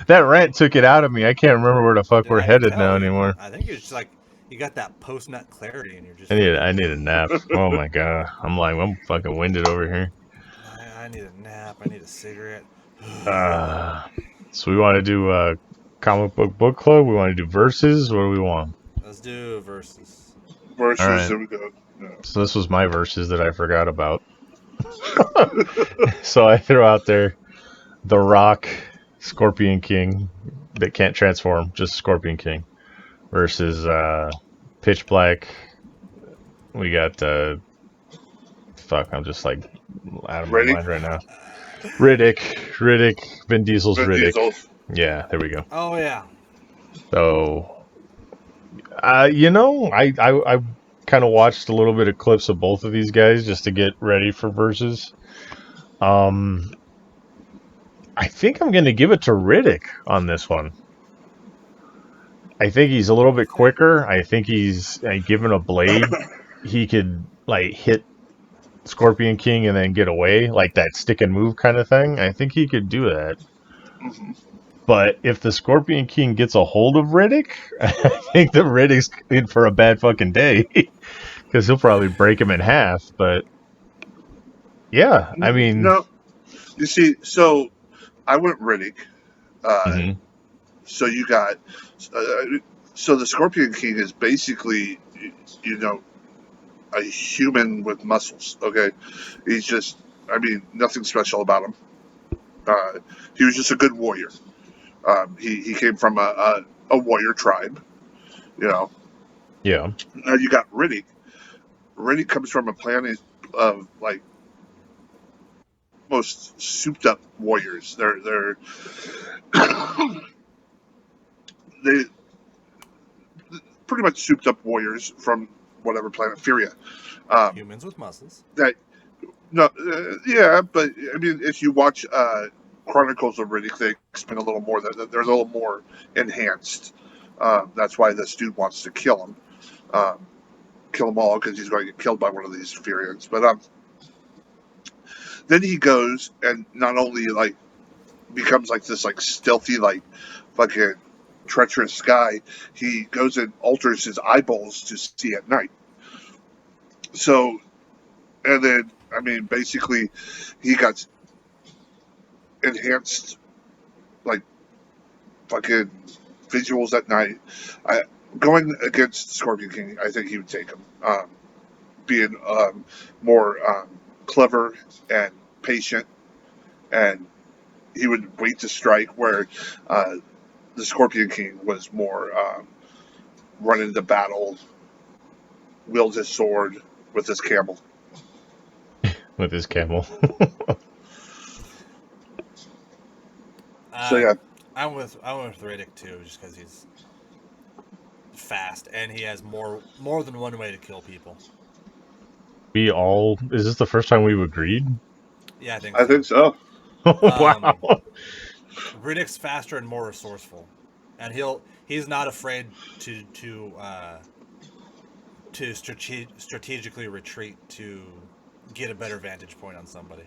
That rant took it out of me. I can't remember where the fuck we're headed now anymore. I think you're just like, you got that post-nut clarity and you're just... I need a nap. Oh my god. I'm fucking winded over here. I need a nap. I need a cigarette. So we want to do comic book club? We want to do verses? What do we want? Let's do verses. Verses, right. There we go. Yeah. So this was my verses that I forgot about. So I threw out there The Rock, Scorpion King, that can't transform, just Scorpion King, versus Pitch Black. We got I'm just like out of my mind right now. Riddick, Vin Diesel's Riddick. Yeah, there we go. Oh yeah. So, I kind of watched a little bit of clips of both of these guys just to get ready for versus. I think I'm going to give it to Riddick on this one. I think he's a little bit quicker. I think he's given a blade, he could like hit Scorpion King and then get away, like that stick and move kind of thing. I think he could do that. Mm-hmm. But if the Scorpion King gets a hold of Riddick, I think the Riddick's in for a bad fucking day. Because he'll probably break him in half. But, yeah, I mean... No. You see, so I went Riddick. So you got... so the Scorpion King is basically, a human with muscles, okay? He's just... nothing special about him. He was just a good warrior. He came from a warrior tribe, you know. Yeah. Now you got Riddick. Riddick comes from a planet of like most souped up warriors. They're they pretty much souped up warriors from whatever planet, Furia. Humans with muscles. That no, yeah, but I mean, if you watch Chronicles of Riddick, they explain a little more. They're a little more enhanced. That's why this dude wants to kill him. Kill them all because he's going to get killed by one of these Furians. But then he goes and not only like becomes like this like stealthy like fucking treacherous guy, he goes and alters his eyeballs to see at night. So, and then I mean basically he got enhanced like fucking visuals at night. Going against Scorpion King, I think he would take him. Being more clever and patient, and he would wait to strike, where the Scorpion King was more run into battle, wields his sword with his camel. With his camel. So yeah, I went with Riddick too, just because he's fast and he has more than one way to kill people. Is this the first time we've agreed? Yeah, I think so. Wow. Riddick's faster and more resourceful, and he's not afraid to strategically retreat to get a better vantage point on somebody.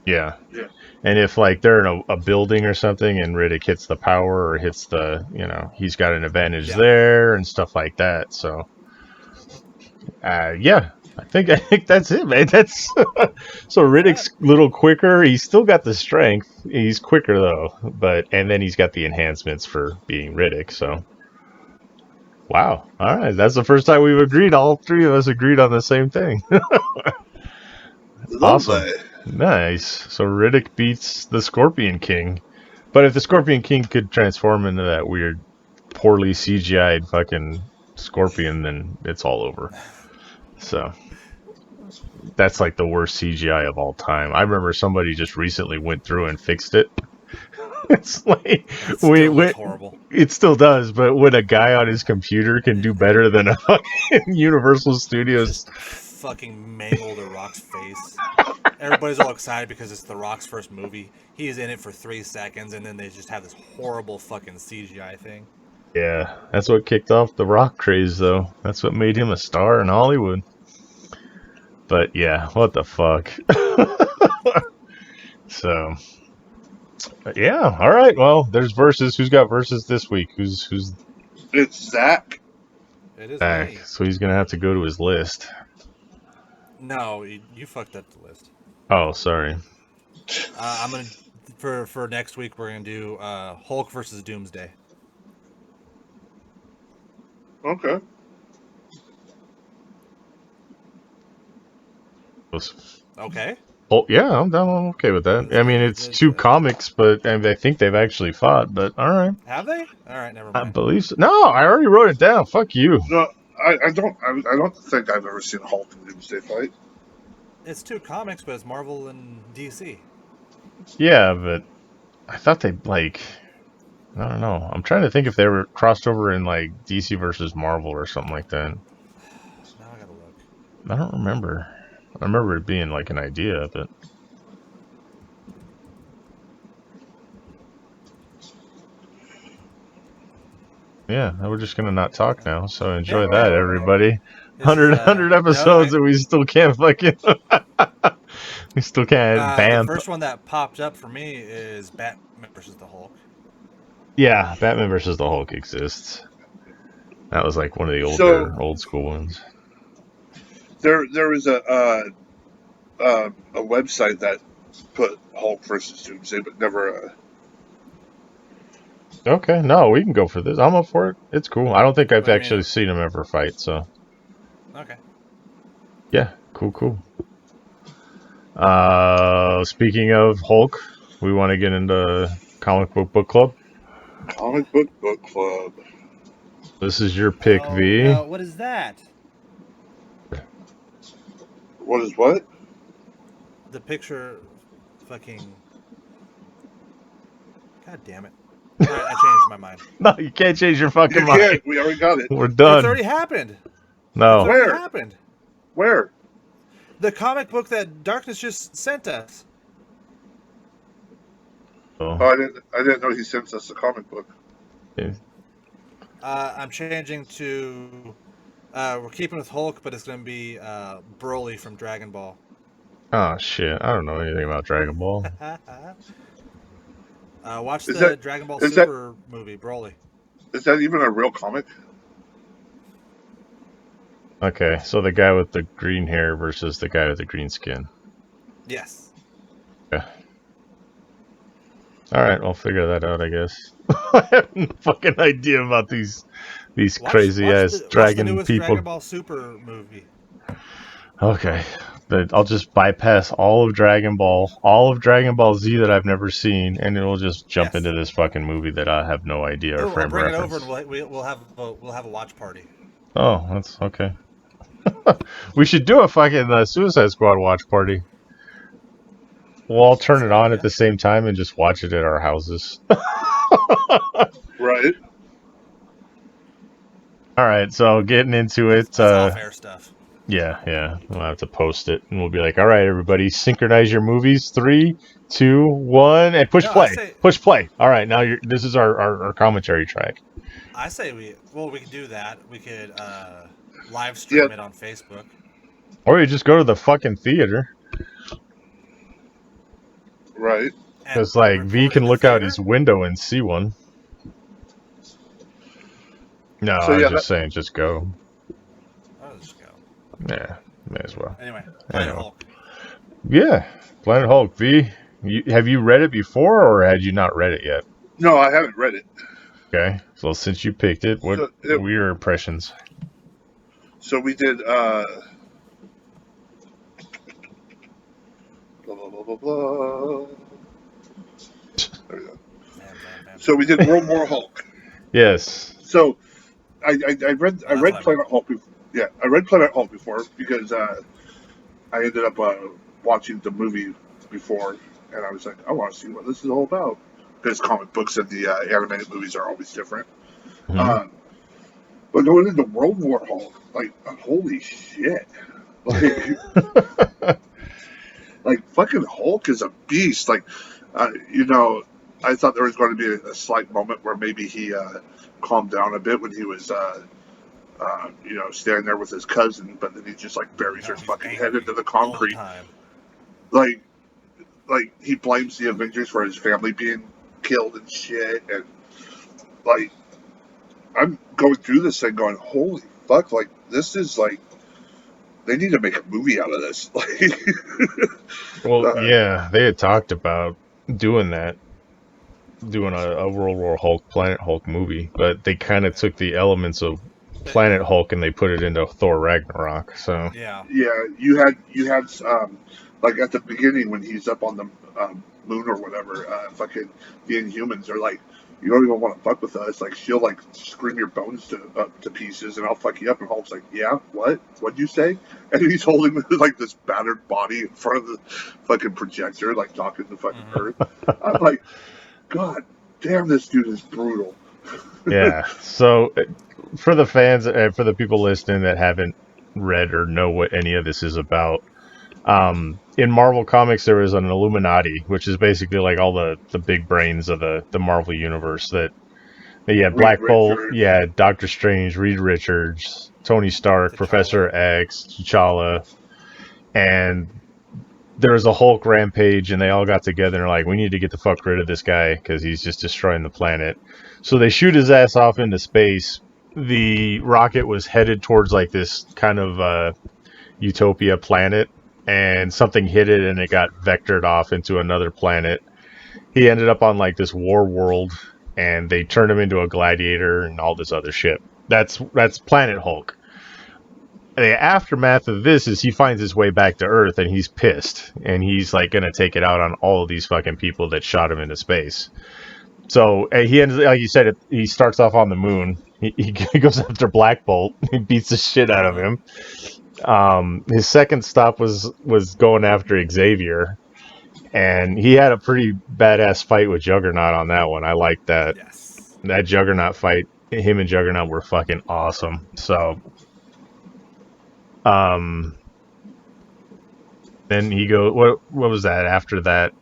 Yeah. Yeah. And if like they're in a building or something and Riddick hits the power or hits the, he's got an advantage there and stuff like that. So, yeah, I think that's it, man. That's so Riddick's a little quicker. He's still got the strength. He's quicker though, and then he's got the enhancements for being Riddick. So, wow. All right, that's the first time we've agreed. All three of us agreed on the same thing. Awesome. Nice. So Riddick beats the Scorpion King. But if the Scorpion King could transform into that weird, poorly CGI'd fucking scorpion, then it's all over. So that's like the worst CGI of all time. I remember somebody just recently went through and fixed it. It's like horrible. It still does, but when a guy on his computer can do better than a fucking Universal Studios, just fucking mangle The Rock's face. Everybody's all excited because it's The Rock's first movie. He's in it for 3 seconds, and then they just have this horrible fucking CGI thing. Yeah, that's what kicked off the Rock craze, though. That's what made him a star in Hollywood. But yeah, what the fuck? So, yeah, all right. Well, there's verses. Who's got verses this week? Who's? It's Zach. It is Zach. me. So he's gonna have to go to his list. No, you fucked up the list. Oh, sorry. I'm gonna for next week. We're gonna do Hulk versus Doomsday. Okay. Okay. Oh yeah, I'm okay with that. I mean, it's two comics, but I think they've actually fought. But all right. Have they? All right, never I mind. believe so. No, I already wrote it down. Fuck you. No, I don't think I've ever seen Hulk and Doomsday fight. It's two comics, but it's Marvel and DC. Yeah, but I thought they I don't know. I'm trying to think if they were crossed over in like DC versus Marvel or something like that. Now I gotta look. I don't remember. I remember it being like an idea, but yeah, we're just gonna not talk now. So enjoy that, everybody. 100 episodes and we still can't fucking we still can't vamp. The first one that popped up for me is Batman versus the Hulk. Yeah, Batman versus the Hulk exists. That was like one of the old school ones. There was a website that put Hulk versus Doomsday, but never. Okay, no, we can go for this. I'm up for it. It's cool. I don't think I've actually seen him ever fight, so. Okay. Yeah, cool. Speaking of Hulk, We want to get into comic book club. Comic book club. This is your pick, V. No, what is that? What is what? The picture, fucking. God damn it! All right, I changed my mind. No, you can't change your fucking You mind. can't. We already got it. We're It's done. already happened. No. It's already Where? happened. Where? The comic book that Darkness just sent us. Oh, I didn't know he sent us a comic book. Yeah. I'm changing to. We're keeping with Hulk, but it's going to be Broly from Dragon Ball. Oh shit! I don't know anything about Dragon Ball. Watch Is the that- Dragon Ball is Super movie, Broly. Is that even a real comic? Okay, so the guy with the green hair versus the guy with the green skin. Yes. Yeah. All right, I'll figure that out, I guess. I have no fucking idea about these crazy ass watch the dragon newest people. Dragon Ball Super movie. Okay, but I'll just bypass all of Dragon Ball Z that I've never seen, and it'll just jump Yes. into this fucking movie that I have no idea or I'll frame bring reference. it over and we'll have a watch party. Oh, that's okay. We should do a fucking Suicide Squad watch party. We'll all turn it on at the same time and just watch it at our houses. Right. All right, so getting into it. It's off-air stuff. Yeah. We'll have to post it, and we'll be like, all right, everybody, synchronize your movies. 3, 2, 1, and push play. Push play. All right, now this is our commentary track. I say we could do that. We could live stream it on Facebook. Or you just go to the fucking theater. Right. Because, like, V can look out his window and see one. No, So, I was just saying, just go. I'll just go. Yeah, may as well. Anyway, Planet Hulk. Yeah, Planet Hulk. V, have you read it before, or had you not read it yet? No, I haven't read it. Okay, so since you picked it, what were your impressions? So we did blah blah blah blah blah. There we go. So we did World War Hulk. Yes. So I read Planet Hulk before. Yeah, I read Planet Hulk before because I ended up watching the movie before, and I was like, I want to see what this is all about. Because comic books and the animated movies are always different. Mm-hmm. But going into World War Hulk, like, holy shit. Like, like fucking Hulk is a beast. Like, I thought there was going to be a slight moment where maybe he calmed down a bit when he was, standing there with his cousin, but then he just, like, buries his fucking head into the concrete. Like, he blames the Avengers for his family being killed and shit, and, like, I'm going through this thing going, holy fuck, like, this is, like, they need to make a movie out of this. Well, yeah, they had talked about doing a World War Hulk, Planet Hulk movie, but they kind of took the elements of Planet Hulk and they put it into Thor Ragnarok, so. Yeah, you had like, at the beginning when he's up on the moon or whatever, fucking the Inhumans are like, you don't even want to fuck with us. Like, she'll, like, scream your bones to pieces, and I'll fuck you up. And Hulk's like, yeah, what? What'd you say? And he's holding, like, this battered body in front of the fucking projector, like, talking to fucking Earth. I'm like, God damn, this dude is brutal. Yeah, so for the fans, for the people listening that haven't read or know what any of this is about, in Marvel Comics, there was an Illuminati, which is basically like all the big brains of the Marvel universe. That Black Bolt, Doctor Strange, Reed Richards, Tony Stark, Professor X, T'Challa, and there was a Hulk rampage, and they all got together and are like, we need to get the fuck rid of this guy because he's just destroying the planet. So they shoot his ass off into space. The rocket was headed towards like this kind of utopia planet, and something hit it and it got vectored off into another planet. He ended up on like this war world, and they turned him into a gladiator and all this other shit. That's Planet Hulk. the aftermath of this is he finds his way back to Earth and he's pissed and he's like gonna take it out on all of these fucking people that shot him into space. So he ends, like you said, he starts off on the moon. He goes after Black Bolt. He beats the shit out of him. His second stop was going after Xavier, and he had a pretty badass fight with Juggernaut on that one. I liked that. Yes. That Juggernaut fight, him and Juggernaut were fucking awesome. So, then he goes. What was that? After that,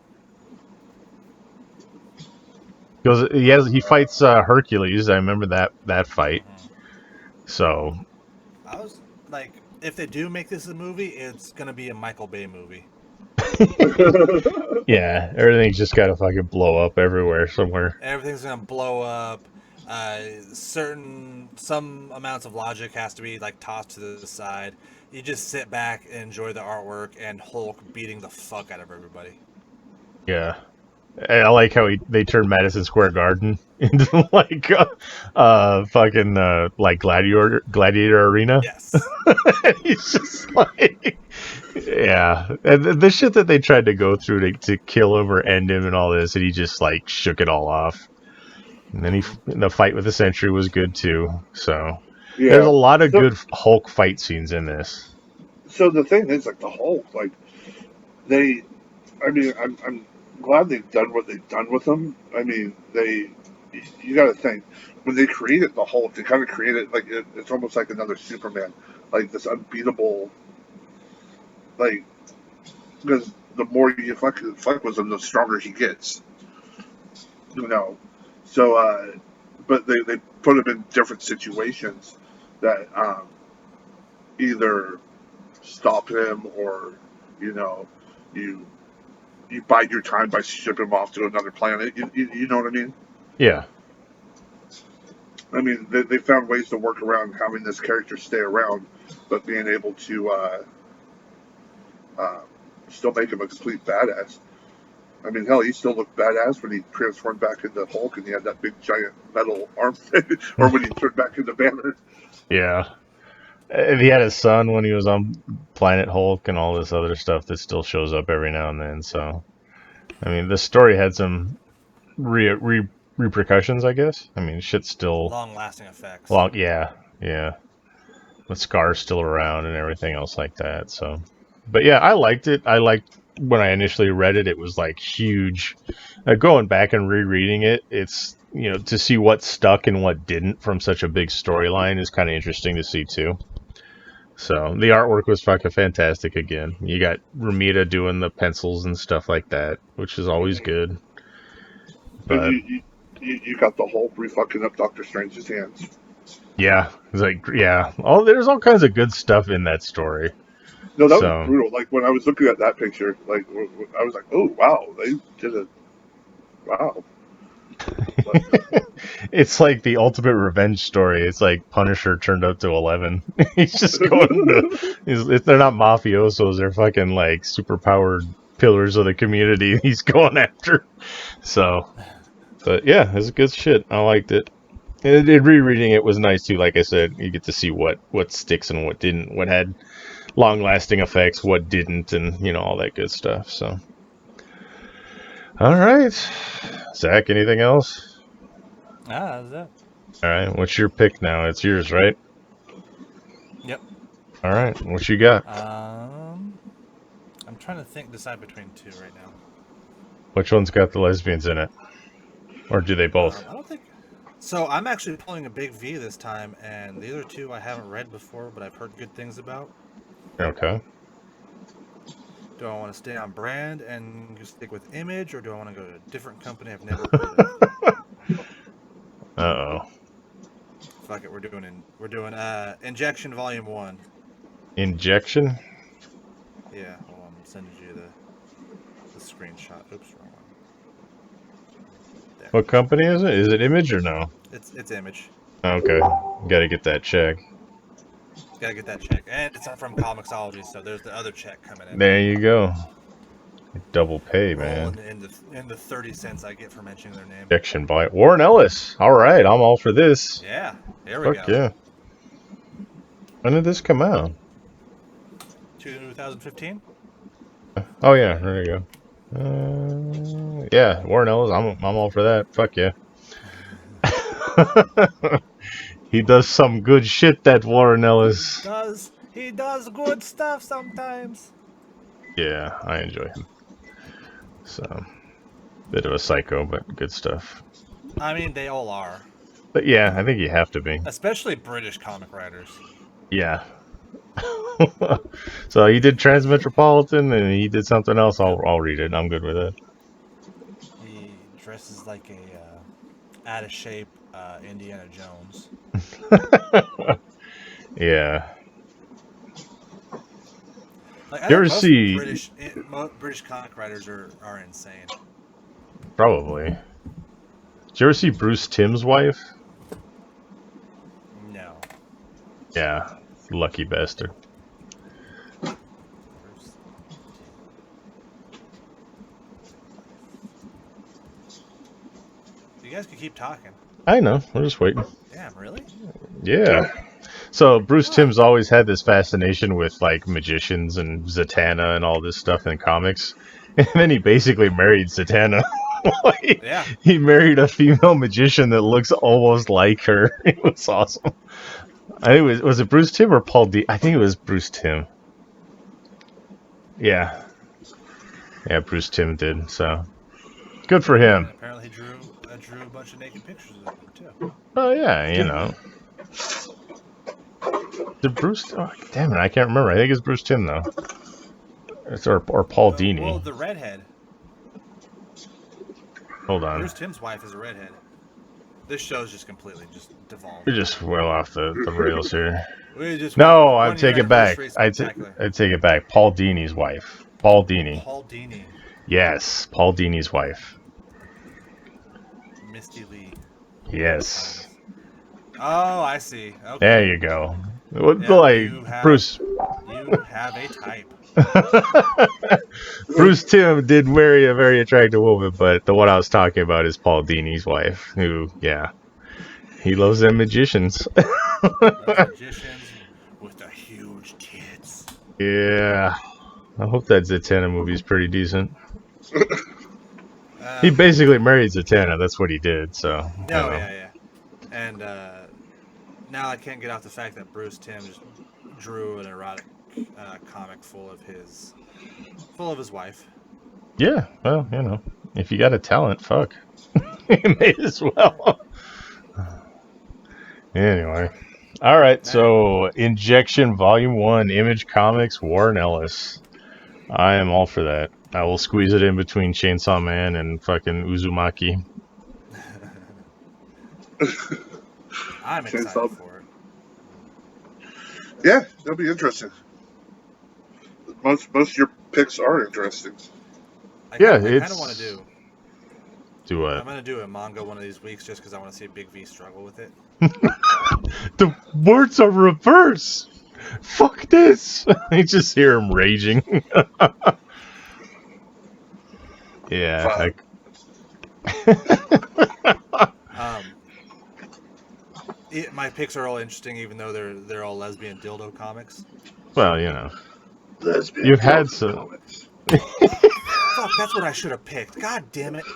he fights Hercules. I remember that fight. So, I was like, if they do make this a movie, it's gonna be a Michael Bay movie. yeah, everything's just gotta fucking blow up everywhere somewhere. Everything's gonna blow up. Some amounts of logic has to be like tossed to the side. You just sit back and enjoy the artwork and Hulk beating the fuck out of everybody. Yeah, I like how they turned Madison Square Garden into like fucking like gladiator arena. Yes. He's just like, yeah, and the shit that they tried to go through to kill him or end him and all this, and he just like shook it all off. And then the fight with the Sentry was good too. So there's a lot of good Hulk fight scenes in this. So the thing is, like the Hulk, like I'm glad they've done what they've done with him. I mean, you got to think when they created the Hulk, they kind of created like it's almost like another Superman, like this unbeatable, like because the more you fuck with him, the stronger he gets. You know. So, but they put him in different situations that either stop him or, you bide your time by shipping him off to another planet. You know what I mean? Yeah. I mean, they found ways to work around having this character stay around, but being able to still make him a complete badass. I mean, hell, he still looked badass when he transformed back into Hulk and he had that big giant metal arm thing, or when he turned back into Banner. Yeah. And he had his son when he was on Planet Hulk and all this other stuff that still shows up every now and then. So, I mean, the story had some repercussions, I guess. I mean, shit's still... long-lasting effects. Yeah. The Scar's still around and everything else like that, so... But yeah, I liked it. I liked... When I initially read it, it was like huge. Going back and rereading it, it's, to see what stuck and what didn't from such a big storyline is kind of interesting to see too. So the artwork was fucking fantastic again. You got Ramita doing the pencils and stuff like that, which is always good. But you got the Hulk re-fucking up Doctor Strange's hands. Yeah, it's like, yeah. There's all kinds of good stuff in that story. No, that was brutal. Like, when I was looking at that picture, like, I was like, oh, wow, they did it. Wow. It's like the ultimate revenge story. It's like Punisher turned up to 11. He's just going to... They're not mafiosos. They're fucking, like, super-powered pillars of the community he's going after. So, but, yeah, it's good shit. I liked it. And rereading it was nice, too. Like I said, you get to see what sticks and what didn't. What had... long-lasting effects, what didn't, and all that good stuff. So, all right, Zach, anything else? That's it. All right, what's your pick now? It's yours, right? Yep. All right, what you got? I'm trying to decide between two right now. Which one's got the lesbians in it, or do they both? I don't think. So I'm actually pulling a big V this time, and the other two I haven't read before, but I've heard good things about. Okay. Do I want to stay on brand and just stick with Image, or do I want to go to a different company I've never heard of? Uh-oh. Fuck it, we're doing Injection Volume 1. Injection? Yeah, hold on, I'm sending you the screenshot. Oops, wrong one. There. What company is it? Is it Image or no? It's Image. Okay. Gotta get that check. Gotta get that check. And it's from Comixology, so there's the other check coming in. There you go. Double pay, man. In the 30 cents I get for mentioning their name. Injection by Warren Ellis. All right, I'm all for this. Yeah, here we go. Yeah. When did this come out? 2015. Oh yeah, there you go. Yeah, Warren Ellis. I'm all for that. Fuck yeah. He does some good shit. That Warren Ellis. He does good stuff sometimes. Yeah, I enjoy him. So, bit of a psycho, but good stuff. I mean, they all are. But yeah, I think you have to be. Especially British comic writers. Yeah. So he did Transmetropolitan, and he did something else. I'll read it. I'm good with it. He dresses like a out of shape Indiana Jones. Yeah. Like, You ever most see British comic writers are insane. Probably. Did you ever see Bruce Timm's wife? No. Yeah. Lucky bastard. You guys can keep talking. I know. We're just waiting. Damn, really? Yeah. So Bruce Timm's always had this fascination with like magicians and Zatanna and all this stuff in comics, and then he basically married Zatanna. Like, Yeah. He married a female magician that looks almost like her. It was awesome. I think was it Bruce Timm or Paul D? I think it was Bruce Timm. Yeah. Yeah, Bruce Timm did. So good for him. And apparently, he drew a bunch of naked pictures of them too. Oh yeah, you know. Did Bruce? Oh, damn it, I can't remember. I think it's Bruce Timm though. It's or Paul Dini. Well, the redhead. Hold on. Bruce Timm's wife is a redhead. This show's just completely devolved. We're just well off the rails here. No, I take it back. I take it back. Paul Dini's wife. Paul Dini. Paul Dini. Yes, Paul Dini's wife. Misty Lee. Yes. Oh, I see. Okay. There you go. What Yeah, like Bruce? You have a type. Bruce Timm did marry a very attractive woman, but the one I was talking about is Paul Dini's wife, who, yeah, he loves them magicians. Magicians with the huge tits. Yeah, I hope that Zatanna movie's pretty decent. He basically married Zatanna. That's what he did. So. Yeah. And now I can't get off the fact that Bruce Timm just drew an erotic comic full of his wife. Yeah, well, you know, if you got a talent, fuck, you may as well. Anyway, all right. So, Injection Volume 1, Image Comics, Warren Ellis. I am all for that. I will squeeze it in between Chainsaw Man and fucking Uzumaki. I'm excited for it. Yeah, it'll be interesting. Most of your picks are interesting. I kind of want to do. Do what? I'm going to do a manga one of these weeks just because I want to see Big V struggle with it. The words are reverse. Fuck this. I just hear him raging. Yeah. My picks are all interesting, even though they're all lesbian dildo comics. Well, you know. Lesbian You've had some. comics. Fuck, that's what I should have picked. God damn it.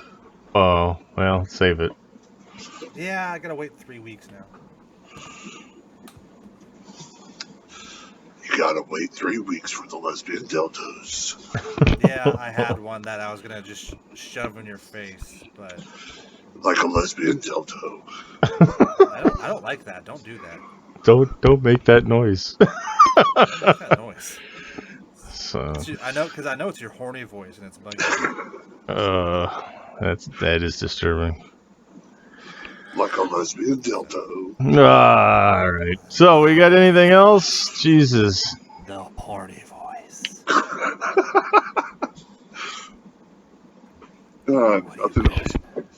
Oh, well, save it. Yeah, I gotta wait 3 weeks now. You gotta wait 3 weeks for the lesbian dildos. Yeah, I had one that I was gonna just shove in your face, but Like a lesbian dildo. I don't like that. Don't do that. Don't make that noise. Make that noise. So. I know it's your horny voice and it's bugging me. That is disturbing. Like a lesbian dildo. All right. So we got anything else? Jesus. The horny voice. Nothing else.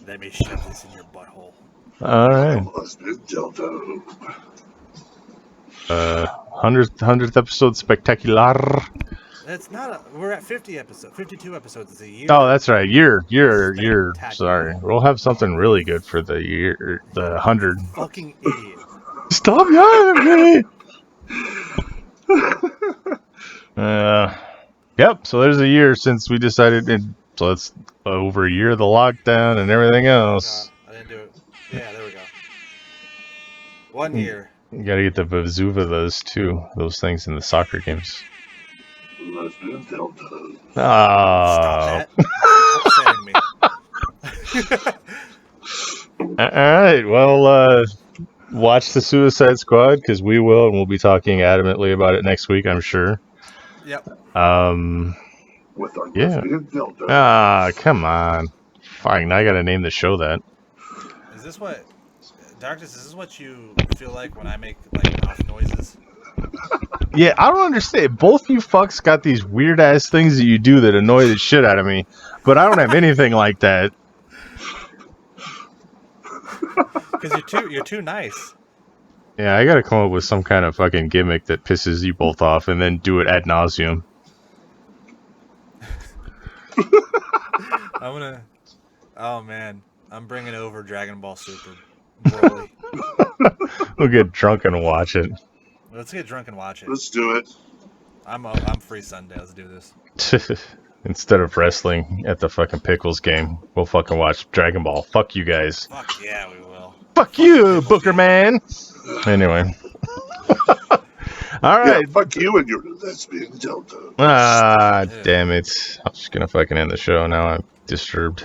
Let me shove this in your butthole. All right. Like a lesbian dildo. 100th episode spectacular. It's not. We're at 52 episodes. It's a year. Oh, that's right. Year. Spectacular. Sorry. We'll have something really good for the year. The 100. Fucking idiot. Stop yelling at me. Yep. So there's a year since we decided, so it's over a year of the lockdown and everything else. I didn't do it. Yeah, there we go. 1 year. You gotta get the Vazuva those things in the soccer games. Lesbian dildos. Ah. Stop that. Upsetting me. All right. Well, watch the Suicide Squad because we will, and we'll be talking adamantly about it next week, I'm sure. Yep. With our lesbian dildos. Ah, come on. Fine. Now I gotta name the show that. Is this what, Darkness? Is this what you feel like when I make like mouth noises? Yeah, I don't understand. Both you fucks got these weird ass things that you do that annoy the shit out of me, but I don't have anything like that. Because you're too nice. Yeah, I gotta come up with some kind of fucking gimmick that pisses you both off, and then do it ad nauseum. Oh man, I'm bringing over Dragon Ball Super. Broly. We'll get drunk and watch it. Let's get drunk and watch it. Let's do it. I'm free Sunday. Let's do this. Instead of wrestling at the fucking Pickles game, we'll fucking watch Dragon Ball. Fuck you guys. Fuck yeah, we will. Fuck you, Booker Man. Anyway. All right. Yeah, fuck you and your lesbian dildo. Ah, damn it. I'm just gonna fucking end the show now. I'm disturbed.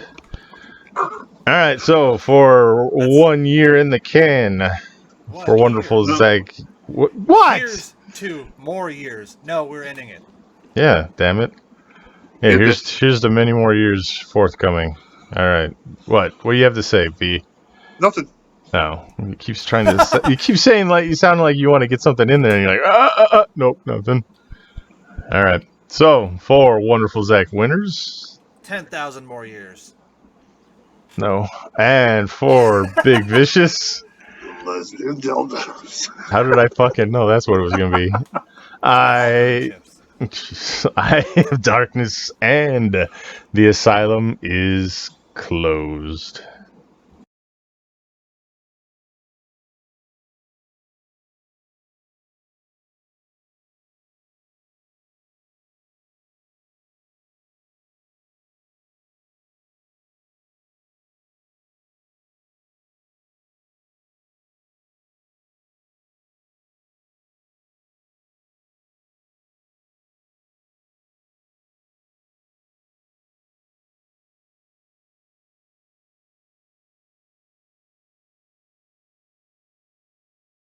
Alright, so for 1 year in the can, for wonderful Zach. What? Here's 2 more years. No, we're ending it. Yeah, damn it. Yeah, here's the many more years forthcoming. Alright. What do you have to say, B? Nothing. No. You keep trying to you keep saying like you sound like you want to get something in there and you're like, nope, nothing. Alright. So, for wonderful Zach winners. 10,000 more years. No. And for Big Vicious. Lesbian dildos. How did I fucking know that's what it was going to be? I have darkness and the asylum is closed.